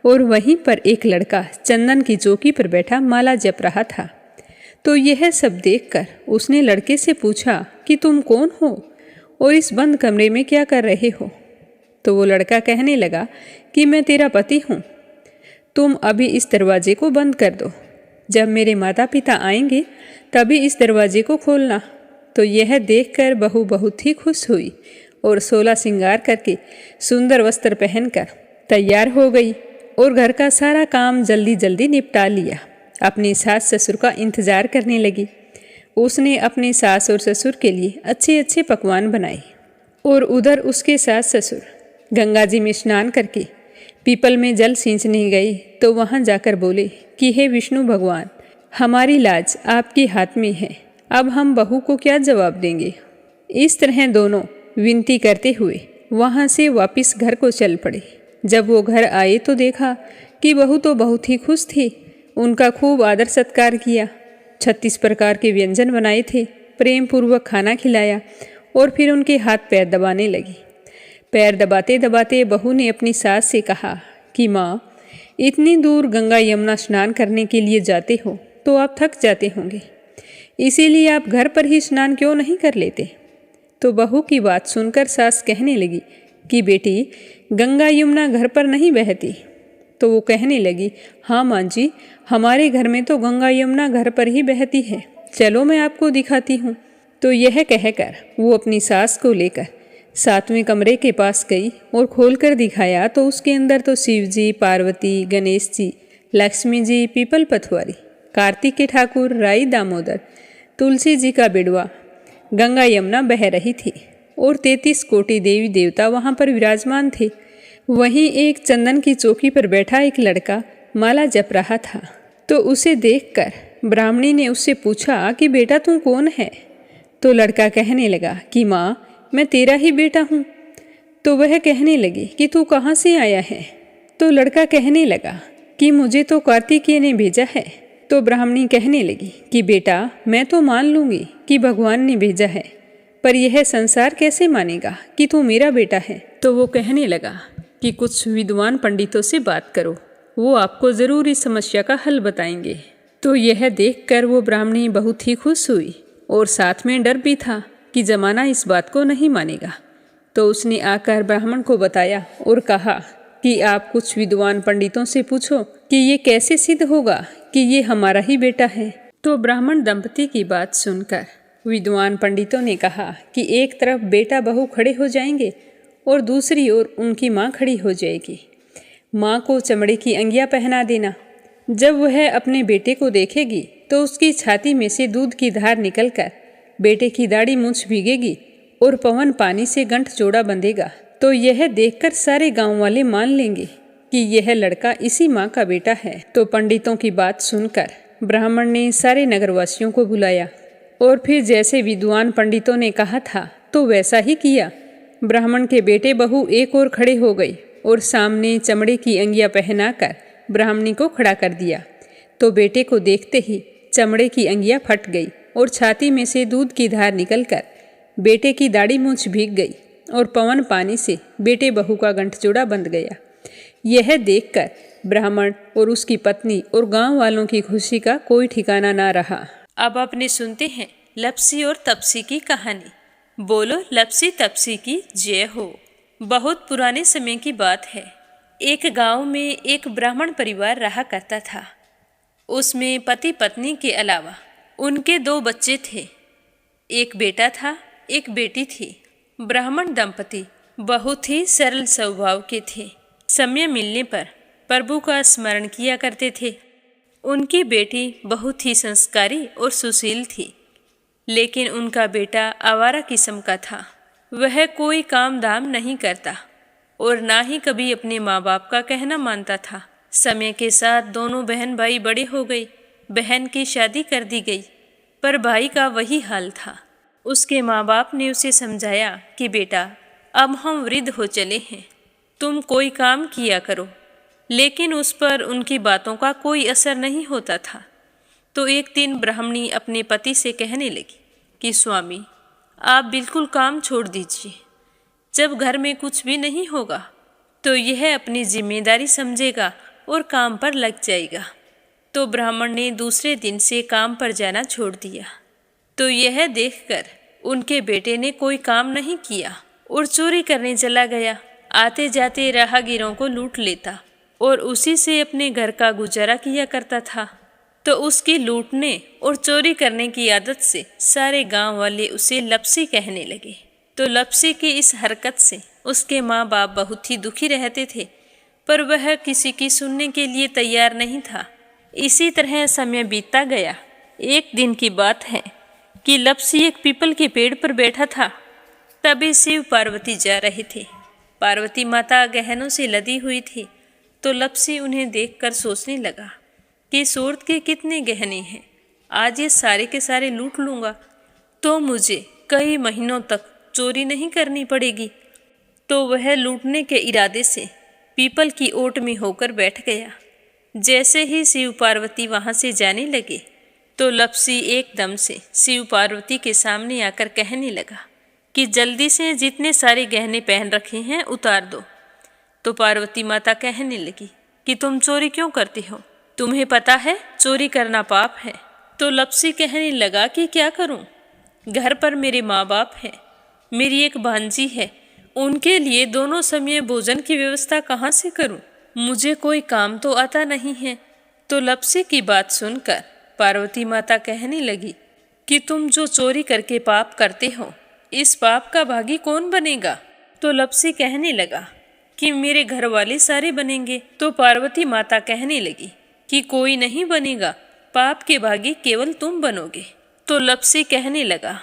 और वहीं पर एक लड़का चंदन की चौकी पर बैठा माला जप रहा था। तो यह सब देखकर उसने लड़के से पूछा कि तुम कौन हो और इस बंद कमरे में क्या कर रहे हो। तो वो लड़का कहने लगा कि मैं तेरा पति हूँ, तुम अभी इस दरवाजे को बंद कर दो, जब मेरे माता पिता आएंगे तभी इस दरवाजे को खोलना। तो यह देखकर बहू बहुत ही खुश हुई और 16 श्रृंगार करके सुंदर वस्त्र पहनकर तैयार हो गई और घर का सारा काम जल्दी जल्दी निपटा लिया। अपनी सास ससुर का इंतजार करने लगी। उसने अपने सास और ससुर के लिए अच्छे अच्छे पकवान बनाए और उधर उसके सास ससुर गंगा जी में स्नान करके पीपल में जल सींचने गए। तो वहाँ जाकर बोले कि हे विष्णु भगवान, हमारी लाज आपके हाथ में है, अब हम बहू को क्या जवाब देंगे। इस तरह दोनों विनती करते हुए वहाँ से वापस घर को चल पड़े। जब वो घर आए तो देखा कि बहू तो बहुत ही खुश थी। उनका खूब आदर सत्कार किया, 36 प्रकार के व्यंजन बनाए थे, प्रेम पूर्वक खाना खिलाया और फिर उनके हाथ पैर दबाने लगी। पैर दबाते दबाते बहू ने अपनी सास से कहा कि माँ, इतनी दूर गंगा यमुना स्नान करने के लिए जाते हो तो आप थक जाते होंगे, इसीलिए आप घर पर ही स्नान क्यों नहीं कर लेते। तो बहू की बात सुनकर सास कहने लगी कि बेटी, गंगा यमुना घर पर नहीं बहती। तो वो कहने लगी, हाँ माँ जी, हमारे घर में तो गंगा यमुना घर पर ही बहती है, चलो मैं आपको दिखाती हूँ। तो यह कहकर वो अपनी सास को लेकर 7वें कमरे के पास गई और खोलकर दिखाया तो उसके अंदर तो शिव जी, पार्वती, गणेश जी, लक्ष्मी जी, पीपल पथवारी, कार्तिक के ठाकुर, राई दामोदर, तुलसी जी का बिड़वा, गंगा यमुना बह रही थी और 33 कोटि देवी देवता वहाँ पर विराजमान थे। वहीं एक चंदन की चौकी पर बैठा एक लड़का माला जप रहा था। तो उसे देखकर ब्राह्मणी ने उससे पूछा कि बेटा तू कौन है। तो लड़का कहने लगा कि माँ, मैं तेरा ही बेटा हूँ। तो वह कहने लगी कि तू कहाँ से आया है। तो लड़का कहने लगा कि मुझे तो कार्तिकेय ने भेजा है। तो ब्राह्मणी कहने लगी कि बेटा, मैं तो मान लूँगी कि भगवान ने भेजा है, पर यह संसार कैसे मानेगा कि तू मेरा बेटा है। तो वो कहने लगा कि कुछ विद्वान पंडितों से बात करो, वो आपको ज़रूर इस समस्या का हल बताएंगे। तो यह देखकर वो ब्राह्मणी बहुत ही खुश हुई और साथ में डर भी था कि जमाना इस बात को नहीं मानेगा। तो उसने आकर ब्राह्मण को बताया और कहा कि आप कुछ विद्वान पंडितों से पूछो कि ये कैसे सिद्ध होगा कि ये हमारा ही बेटा है। तो ब्राह्मण दंपति की बात सुनकर विद्वान पंडितों ने कहा कि एक तरफ बेटा बहू खड़े हो जाएंगे और दूसरी ओर उनकी माँ खड़ी हो जाएगी। माँ को चमड़े की अंगियाँ पहना देना। जब वह अपने बेटे को देखेगी तो उसकी छाती में से दूध की धार निकलकर बेटे की दाढ़ी मूंछ भीगेगी और पवन पानी से गंठ जोड़ा बंधेगा। तो यह देखकर सारे गांव वाले मान लेंगे कि यह लड़का इसी माँ का बेटा है। तो पंडितों की बात सुनकर ब्राह्मण ने सारे नगरवासियों को बुलाया और फिर जैसे विद्वान पंडितों ने कहा था तो वैसा ही किया। ब्राह्मण के बेटे बहू एक ओर खड़े हो गई और सामने चमड़े की अंगियाँ पहनाकर ब्राह्मणी को खड़ा कर दिया। तो बेटे को देखते ही चमड़े की अंगियाँ फट गई और छाती में से दूध की धार निकलकर बेटे की दाढ़ी मूंछ भीग गई और पवन पानी से बेटे बहू का गंठजोड़ा बंध गया। यह देखकर ब्राह्मण और उसकी पत्नी और गांव वालों की खुशी का कोई ठिकाना ना रहा। अब अपने सुनते हैं लपसी और तपसी की कहानी। बोलो लपसी तपसी की जय हो। बहुत पुराने समय की बात है। एक गांव में एक ब्राह्मण परिवार रहा करता था। उसमें पति पत्नी के अलावा उनके 2 बच्चे थे। एक बेटा था, एक बेटी थी। ब्राह्मण दंपति बहुत ही सरल स्वभाव के थे। समय मिलने पर प्रभु का स्मरण किया करते थे। उनकी बेटी बहुत ही संस्कारी और सुशील थी, लेकिन उनका बेटा आवारा किस्म का था। वह कोई काम धाम नहीं करता और ना ही कभी अपने माँ बाप का कहना मानता था। समय के साथ दोनों बहन भाई बड़े हो गए। बहन की शादी कर दी गई, पर भाई का वही हाल था। उसके माँ बाप ने उसे समझाया कि बेटा अब हम वृद्ध हो चले हैं, तुम कोई काम किया करो, लेकिन उस पर उनकी बातों का कोई असर नहीं होता था। तो एक दिन ब्राह्मणी अपने पति से कहने लगी कि स्वामी आप बिल्कुल काम छोड़ दीजिए। जब घर में कुछ भी नहीं होगा तो यह अपनी जिम्मेदारी समझेगा और काम पर लग जाएगा। तो ब्राह्मण ने दूसरे दिन से काम पर जाना छोड़ दिया। तो यह देखकर उनके बेटे ने कोई काम नहीं किया और चोरी करने चला गया। आते जाते राहगीरों को लूट लेता और उसी से अपने घर का गुजारा किया करता था। तो उसकी लूटने और चोरी करने की आदत से सारे गांव वाले उसे लपसी कहने लगे। तो लपसी की इस हरकत से उसके माँ बाप बहुत ही दुखी रहते थे, पर वह किसी की सुनने के लिए तैयार नहीं था। इसी तरह समय बीतता गया। एक दिन की बात है कि लपसी एक पीपल के पेड़ पर बैठा था। तभी शिव पार्वती जा रहे थे। पार्वती माता गहनों से लदी हुई थी। तो लपसी उन्हें देखकर सोचने लगा कि सूरत के कितने गहने हैं, आज ये सारे के सारे लूट लूँगा तो मुझे कई महीनों तक चोरी नहीं करनी पड़ेगी। तो वह लूटने के इरादे से पीपल की ओट में होकर बैठ गया। जैसे ही शिव पार्वती वहाँ से जाने लगे तो लपसी एकदम से शिव पार्वती के सामने आकर कहने लगा कि जल्दी से जितने सारे गहने पहन रखे हैं उतार दो। तो पार्वती माता कहने लगी कि तुम चोरी क्यों करती हो, तुम्हें पता है चोरी करना पाप है। तो लपसी कहने लगा कि क्या करूं, घर पर मेरे माँ बाप हैं, मेरी एक भांजी है, उनके लिए दोनों समय भोजन की व्यवस्था कहाँ से करूं, मुझे कोई काम तो आता नहीं है। तो लपसी की बात सुनकर पार्वती माता कहने लगी कि तुम जो चोरी करके पाप करते हो, इस पाप का भागी कौन बनेगा। तो लपसी कहने लगा कि मेरे घर वाले सारे बनेंगे। तो पार्वती माता कहने लगी कि कोई नहीं बनेगा, पाप के भागी केवल तुम बनोगे। तो लपसी कहने लगा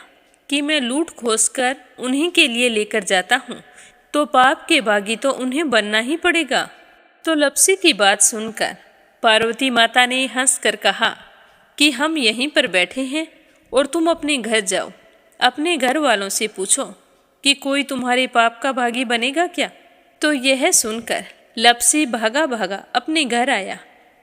कि मैं लूट खोस कर उन्हीं के लिए लेकर जाता हूँ, तो पाप के भागी तो उन्हें बनना ही पड़ेगा। तो लपसी की बात सुनकर पार्वती माता ने हंसकर कहा कि हम यहीं पर बैठे हैं और तुम अपने घर जाओ, अपने घर वालों से पूछो कि कोई तुम्हारे पाप का भागी बनेगा क्या। तो यह सुनकर लपसी भागा भागा अपने घर आया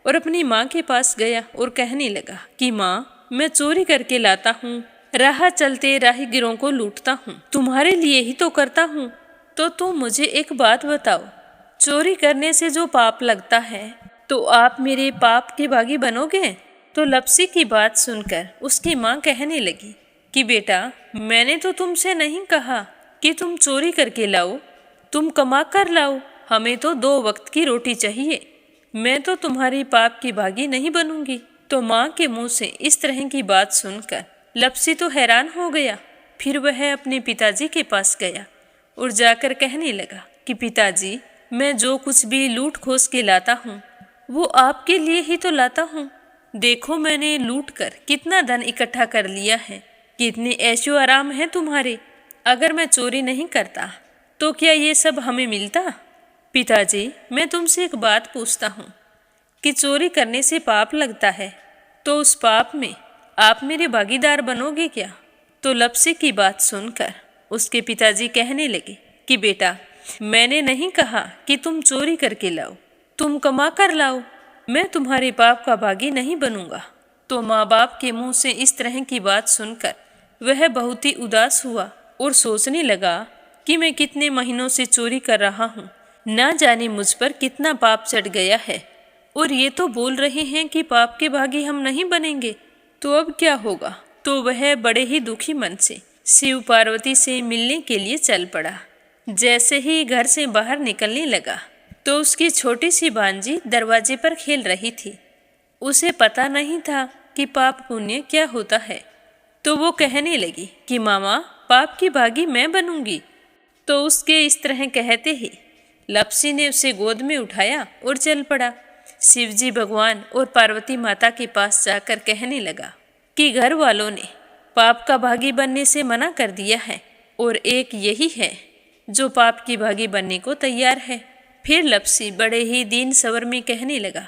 और अपनी माँ के पास गया और कहने लगा कि माँ मैं चोरी करके लाता हूँ, राह चलते राहगीरों को लूटता हूँ, तुम्हारे लिए ही तो करता हूँ। तो तुम मुझे एक बात बताओ, चोरी करने से जो पाप लगता है तो आप मेरे पाप के भागी बनोगे। तो लपसी की बात सुनकर उसकी माँ कहने लगी कि बेटा मैंने तो तुमसे नहीं कहा कि तुम चोरी करके लाओ, तुम कमा कर लाओ, हमें तो 2 वक्त की रोटी चाहिए, मैं तो तुम्हारी पाप की भागी नहीं बनूंगी। तो माँ के मुंह से इस तरह की बात सुनकर लप्सी तो हैरान हो गया। फिर वह अपने पिताजी के पास गया और जाकर कहने लगा कि पिताजी, मैं जो कुछ भी लूट खोस के लाता हूँ वो आपके लिए ही तो लाता हूँ। देखो मैंने लूट कर कितना धन इकट्ठा कर लिया है, कितने ऐशो आराम है तुम्हारे। अगर मैं चोरी नहीं करता तो क्या ये सब हमें मिलता? पिताजी, मैं तुमसे एक बात पूछता हूँ कि चोरी करने से पाप लगता है, तो उस पाप में आप मेरे भागीदार बनोगे क्या? तो लप्सी की बात सुनकर उसके पिताजी कहने लगे कि बेटा, मैंने नहीं कहा कि तुम चोरी करके लाओ, तुम कमा कर लाओ। मैं तुम्हारे पाप का भागी नहीं बनूंगा। तो माँ बाप के मुंह से इस तरह की बात सुनकर वह बहुत ही उदास हुआ और सोचने लगा कि मैं कितने महीनों से चोरी कर रहा हूँ, ना जाने मुझ पर कितना पाप चढ़ गया है, और ये तो बोल रहे हैं कि पाप के भागी हम नहीं बनेंगे, तो अब क्या होगा? तो वह बड़े ही दुखी मन से शिव पार्वती से मिलने के लिए चल पड़ा। जैसे ही घर से बाहर निकलने लगा तो उसकी छोटी सी भांजी दरवाजे पर खेल रही थी। उसे पता नहीं था कि पाप पुण्य क्या होता है, तो वो कहने लगी कि मामा, पाप की भागी मैं बनूंगी। तो उसके इस तरह कहते ही लप्सी ने उसे गोद में उठाया और चल पड़ा। शिवजी भगवान और पार्वती माता के पास जाकर कहने लगा कि घर वालों ने पाप का भागी बनने से मना कर दिया है और एक यही है जो पाप की भागी बनने को तैयार है। फिर लप्सी बड़े ही दीन स्वर में कहने लगा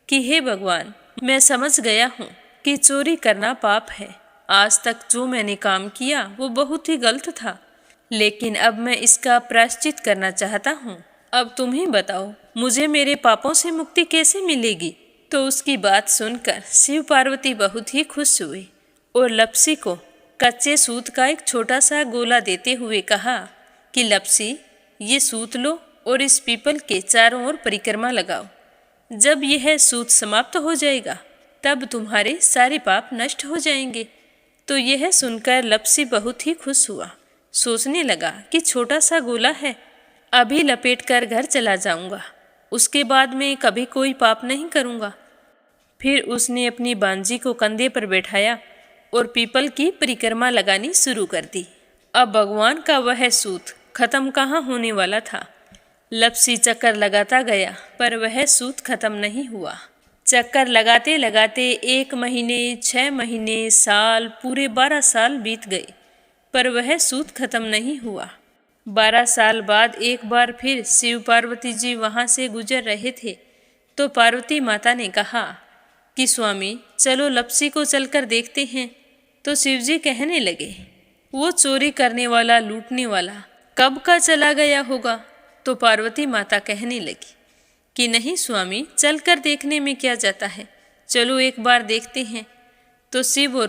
कि हे भगवान, मैं समझ गया हूँ कि चोरी करना पाप है। आज तक जो मैंने काम किया वो बहुत ही गलत था, लेकिन अब मैं इसका प्रायश्चित करना चाहता हूँ। अब तुम ही बताओ, मुझे मेरे पापों से मुक्ति कैसे मिलेगी? तो उसकी बात सुनकर शिव पार्वती बहुत ही खुश हुए और लप्सी को कच्चे सूत का एक छोटा सा गोला देते हुए कहा कि लप्सी, ये सूत लो और इस पीपल के चारों ओर परिक्रमा लगाओ। जब यह सूत समाप्त हो जाएगा तब तुम्हारे सारे पाप नष्ट हो जाएंगे। तो यह सुनकर लप्सी बहुत ही खुश हुआ। सोचने लगा कि छोटा सा गोला है, अभी लपेट कर घर चला जाऊंगा, उसके बाद में कभी कोई पाप नहीं करूंगा। फिर उसने अपनी बांजी को कंधे पर बैठाया और पीपल की परिक्रमा लगानी शुरू कर दी। अब भगवान का वह सूत खत्म कहाँ होने वाला था। लप्सी चक्कर लगाता गया पर वह सूत खत्म नहीं हुआ। चक्कर लगाते लगाते 1 महीने, 6 महीने, साल, पूरे 12 साल बीत गए, पर वह सूत खत्म नहीं हुआ। 12 साल बाद एक बार फिर शिव पार्वती जी वहाँ से गुजर रहे थे, तो पार्वती माता ने कहा कि स्वामी, चलो लप्सी को चलकर देखते हैं। तो शिवजी कहने लगे, वो चोरी करने वाला, लूटने वाला कब का चला गया होगा? तो पार्वती माता कहने लगी कि नहीं स्वामी, चलकर देखने में क्या जाता है, चलो एक बार देखते हैं। तो शिव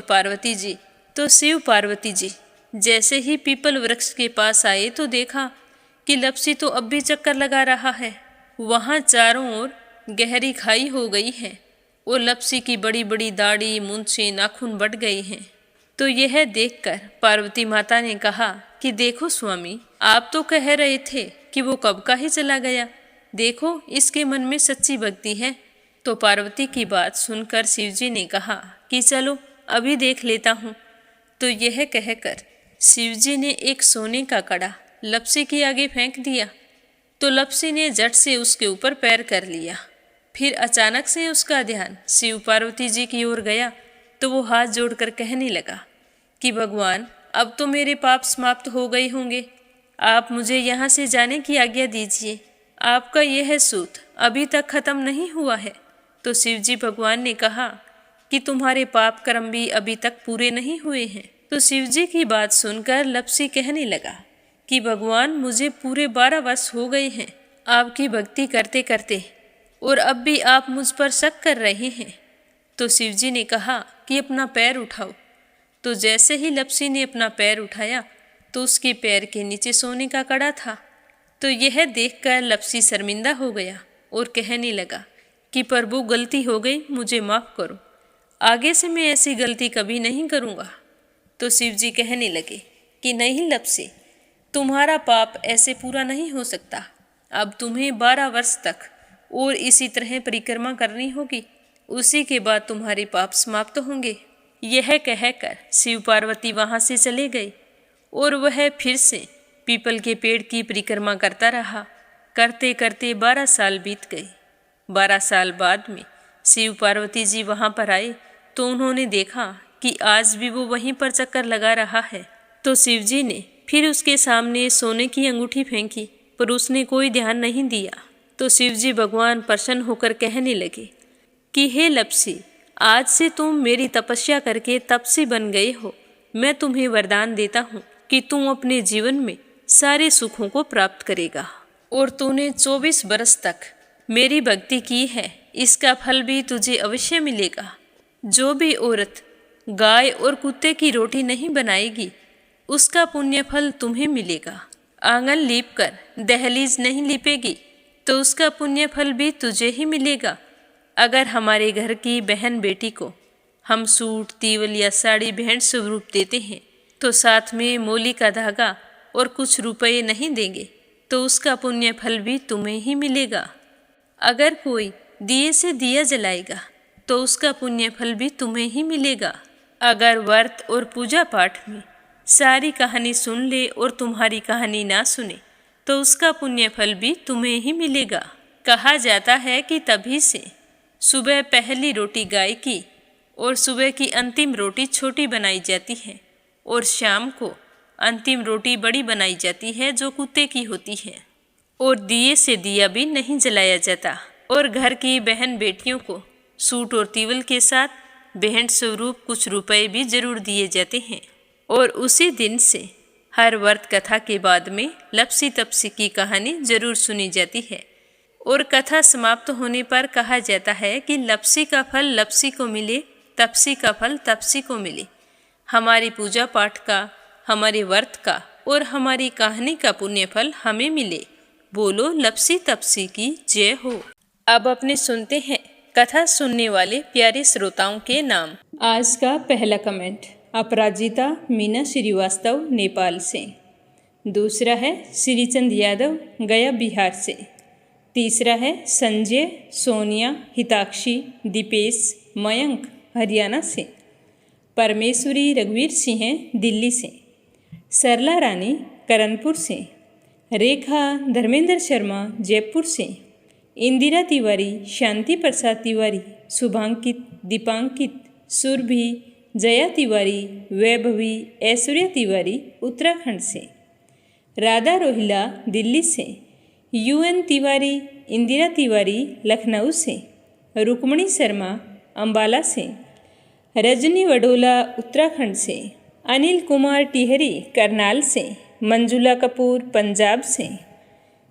पार्वती जी जैसे ही पीपल वृक्ष के पास आए तो देखा कि लप्सी तो अब भी चक्कर लगा रहा है। वहाँ चारों ओर गहरी खाई हो गई है और लप्सी की बड़ी बड़ी दाढ़ी, मूंछें, नाखून बढ़ गए हैं। तो यह देखकर पार्वती माता ने कहा कि देखो स्वामी, आप तो कह रहे थे कि वो कब का ही चला गया, देखो इसके मन में सच्ची भक्ति है। तो पार्वती की बात सुनकर शिवजी ने कहा कि चलो अभी देख लेता हूँ। तो यह कहकर शिवजी ने एक सोने का कड़ा लप्सी के आगे फेंक दिया। तो लप्सी ने झट से उसके ऊपर पैर कर लिया। फिर अचानक से उसका ध्यान शिव पार्वती जी की ओर गया, तो वो हाथ जोड़कर कहने लगा कि भगवान, अब तो मेरे पाप समाप्त हो गए होंगे, आप मुझे यहाँ से जाने की आज्ञा दीजिए। आपका यह सूत अभी तक खत्म नहीं हुआ है। तो शिवजी भगवान ने कहा कि तुम्हारे पाप कर्म भी अभी तक पूरे नहीं हुए हैं। तो शिवजी की बात सुनकर लप्सी कहने लगा कि भगवान, मुझे पूरे 12 वर्ष हो गए हैं आपकी भक्ति करते करते, और अब भी आप मुझ पर शक कर रहे हैं। तो शिवजी ने कहा कि अपना पैर उठाओ। तो जैसे ही लप्सी ने अपना पैर उठाया तो उसके पैर के नीचे सोने का कड़ा था। तो यह देखकर लप्सी शर्मिंदा हो गया और कहने लगा कि प्रभु, गलती हो गई, मुझे माफ़ करो, आगे से मैं ऐसी गलती कभी नहीं करूँगा। तो शिवजी कहने लगे कि नहीं लप्सी, तुम्हारा पाप ऐसे पूरा नहीं हो सकता। अब तुम्हें 12 वर्ष तक और इसी तरह परिक्रमा करनी होगी, उसी के बाद तुम्हारे पाप समाप्त होंगे। यह कहकर शिव पार्वती वहाँ से चले गए और वह फिर से पीपल के पेड़ की परिक्रमा करता रहा। करते करते 12 साल बीत गए। 12 साल बाद में शिव पार्वती जी वहाँ पर आए तो उन्होंने देखा कि आज भी वो वहीं पर चक्कर लगा रहा है। तो शिव जी ने फिर उसके सामने सोने की अंगूठी फेंकी, पर उसने कोई ध्यान नहीं दिया। तो शिव जी भगवान प्रसन्न होकर कहने लगे कि हे लपसी, आज से तुम मेरी तपस्या करके तपसी बन गए हो। मैं तुम्हें वरदान देता हूँ कि तुम अपने जीवन में सारे सुखों को प्राप्त करेगा। और तूने 24 बरस तक मेरी भक्ति की है, इसका फल भी तुझे अवश्य मिलेगा। जो भी औरत गाय और कुत्ते की रोटी नहीं बनाएगी, उसका पुण्य फल तुम्हें मिलेगा। आंगन लीप कर दहलीज नहीं लीपेगी, तो उसका पुण्य फल भी तुझे ही मिलेगा। अगर हमारे घर की बहन बेटी को हम सूट, तीवल या साड़ी भेंट स्वरूप देते हैं, तो साथ में मोली का धागा और कुछ रुपये नहीं देंगे, तो उसका पुण्य फल भी तुम्हें ही मिलेगा। अगर कोई दिए से दिया जलाएगा, तो उसका पुण्य फल भी तुम्हें ही मिलेगा। अगर व्रत और पूजा पाठ में सारी कहानी सुन ले और तुम्हारी कहानी ना सुने, तो उसका पुण्य फल भी तुम्हें ही मिलेगा। कहा जाता है कि तभी से सुबह पहली रोटी गाय की और सुबह की अंतिम रोटी छोटी बनाई जाती है, और शाम को अंतिम रोटी बड़ी बनाई जाती है जो कुत्ते की होती है। और दिए से दिया भी नहीं जलाया जाता। और घर की बहन बेटियों को सूट और तीवल के साथ भेंट स्वरूप कुछ रुपए भी जरूर दिए जाते हैं। और उसी दिन से हर व्रत कथा के बाद में लपसी तपसी की कहानी जरूर सुनी जाती है। और कथा समाप्त होने पर कहा जाता है कि लपसी का फल लपसी को मिले, तपसी का फल तपसी को मिले। हमारी पूजा पाठ का, हमारे व्रत का और हमारी कहानी का पुण्य फल हमें मिले। बोलो लपसी तपसी की जय हो। अब अपने सुनते हैं कथा सुनने वाले प्यारे श्रोताओं के नाम। आज का पहला कमेंट अपराजिता मीना श्रीवास्तव नेपाल से। दूसरा है श्रीचंद यादव गया बिहार से। तीसरा है संजय, सोनिया, हिताक्षी, दीपेश, मयंक हरियाणा से। परमेश्वरी रघुवीर सिंह दिल्ली से। सरला रानी करणपुर से। रेखा धर्मेंद्र शर्मा जयपुर से। इंदिरा तिवारी, शांति प्रसाद तिवारी, शुभांकित, दीपांकित, सुरभि, जया तिवारी, वैभवी, ऐश्वर्या तिवारी उत्तराखंड से। राधा रोहिला दिल्ली से। यूएन तिवारी, इंदिरा तिवारी लखनऊ से। रुक्मणी शर्मा अंबाला से। रजनी वडोला उत्तराखंड से। अनिल कुमार टिहरी करनाल से। मंजुला कपूर पंजाब से।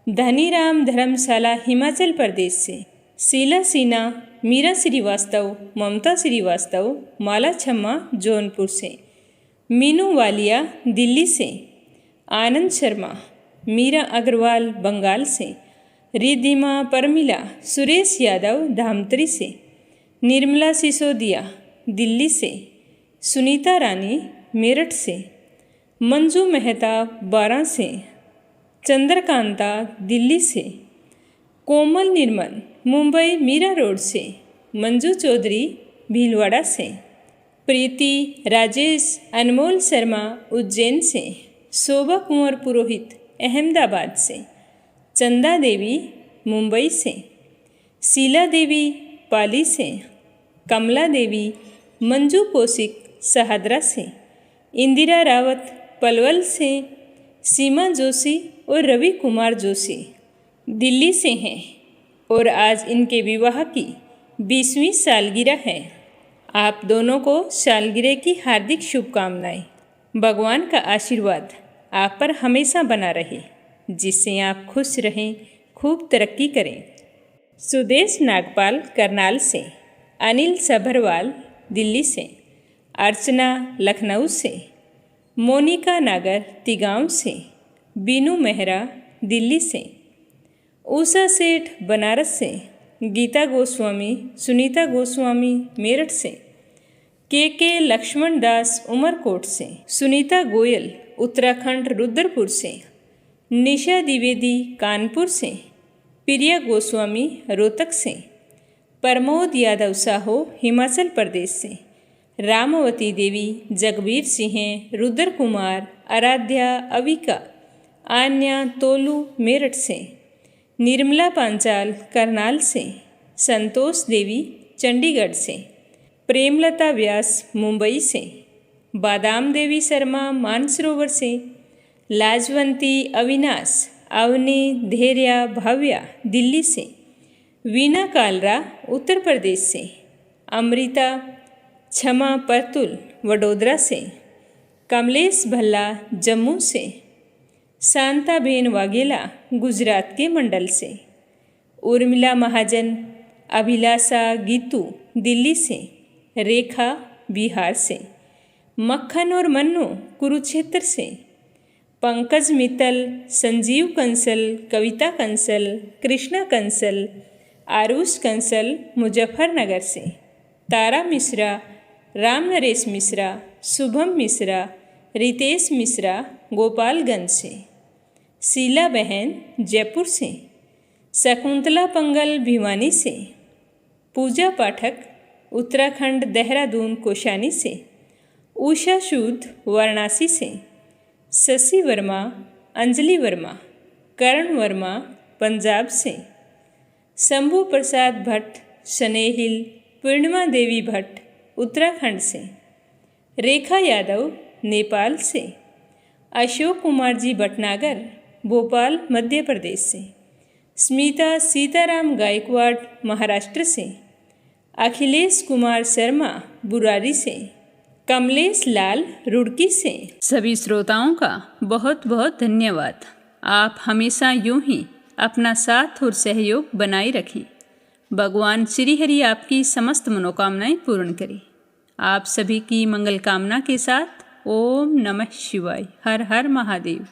धनीराम धर्मशाला हिमाचल प्रदेश से। शीला सिन्हा, मीरा श्रीवास्तव, ममता श्रीवास्तव, माला छम्मा जौनपुर से। मीनू वालिया दिल्ली से। आनंद शर्मा, मीरा अग्रवाल बंगाल से। रिद्धिमा परमिला, सुरेश यादव धामतरी से। निर्मला सिसोदिया दिल्ली से। सुनीता रानी मेरठ से। मंजू मेहता बारां से। चंद्रकांता दिल्ली से। कोमल निर्मल मुंबई मीरा रोड से। मंजू चौधरी भीलवाड़ा से। प्रीति राजेश अनमोल शर्मा उज्जैन से। शोभा कुंवर पुरोहित अहमदाबाद से। चंदा देवी मुंबई से। शीला देवी पाली से। कमला देवी मंजू कौशिक शहादरा से। इंदिरा रावत पलवल से। सीमा जोशी और रवि कुमार जोशी दिल्ली से हैं और आज इनके विवाह की 20वीं सालगिरह है। आप दोनों को सालगिरह की हार्दिक शुभकामनाएं। भगवान का आशीर्वाद आप पर हमेशा बना रहे, जिससे आप खुश रहें, खूब तरक्की करें। सुदेश नागपाल करनाल से। अनिल सभरवाल दिल्ली से। अर्चना लखनऊ से। मोनिका नागर तिगांव से। बीनू मेहरा दिल्ली से। उषा सेठ बनारस से। गीता गोस्वामी, सुनीता गोस्वामी मेरठ से। के लक्ष्मण दास उमरकोट से। सुनीता गोयल उत्तराखंड रुद्रपुर से। निशा द्विवेदी कानपुर से। प्रिया गोस्वामी रोहतक से। प्रमोद यादव साहो हिमाचल प्रदेश से। रामवती देवी, जगबीर सिंह, रुद्र कुमार, आराध्या, अविका, आन्या, तोलू मेरठ से, निर्मला पांचाल करनाल से, संतोष देवी चंडीगढ़ से, प्रेमलता व्यास मुंबई से, बादाम देवी शर्मा मानसरोवर से, लाजवंती, अविनाश, अवनी, धैर्या, भव्या दिल्ली से, वीना कालरा उत्तर प्रदेश से, अमृता, क्षमा परतुल वडोदरा से, कमलेश भल्ला जम्मू से, शांताबेन वाघेला गुजरात के मंडल से, उर्मिला महाजन, अभिलाषा गीतू दिल्ली से, रेखा बिहार से, मक्खन और मन्नू कुरुक्षेत्र से, पंकज मित्तल, संजीव कंसल, कविता कंसल, कृष्णा कंसल, आरुष कंसल मुजफ्फरनगर से, तारा मिश्रा, राम नरेश मिश्रा, शुभम मिश्रा, रितेश मिश्रा गोपालगंज से, शीला बहन जयपुर से, शकुंतला पंगल भिवानी से, पूजा पाठक उत्तराखंड देहरादून कोशानी से, उषा सूद वाराणसी से, शशि वर्मा, अंजलि वर्मा, करण वर्मा पंजाब से, शंभू प्रसाद भट्ट स्नेहिल, पूर्णिमा देवी भट्ट उत्तराखंड से, रेखा यादव नेपाल से, अशोक कुमार जी भटनागर भोपाल मध्य प्रदेश से, स्मिता सीताराम गायकवाड़ महाराष्ट्र से, अखिलेश कुमार शर्मा बुरारी से, कमलेश लाल रुड़की से। सभी श्रोताओं का बहुत बहुत धन्यवाद। आप हमेशा यूं ही अपना साथ और सहयोग बनाए रखें। भगवान श्री हरि आपकी समस्त मनोकामनाएं पूर्ण करें। आप सभी की मंगल कामना के साथ ओम नमः शिवाय। हर हर महादेव।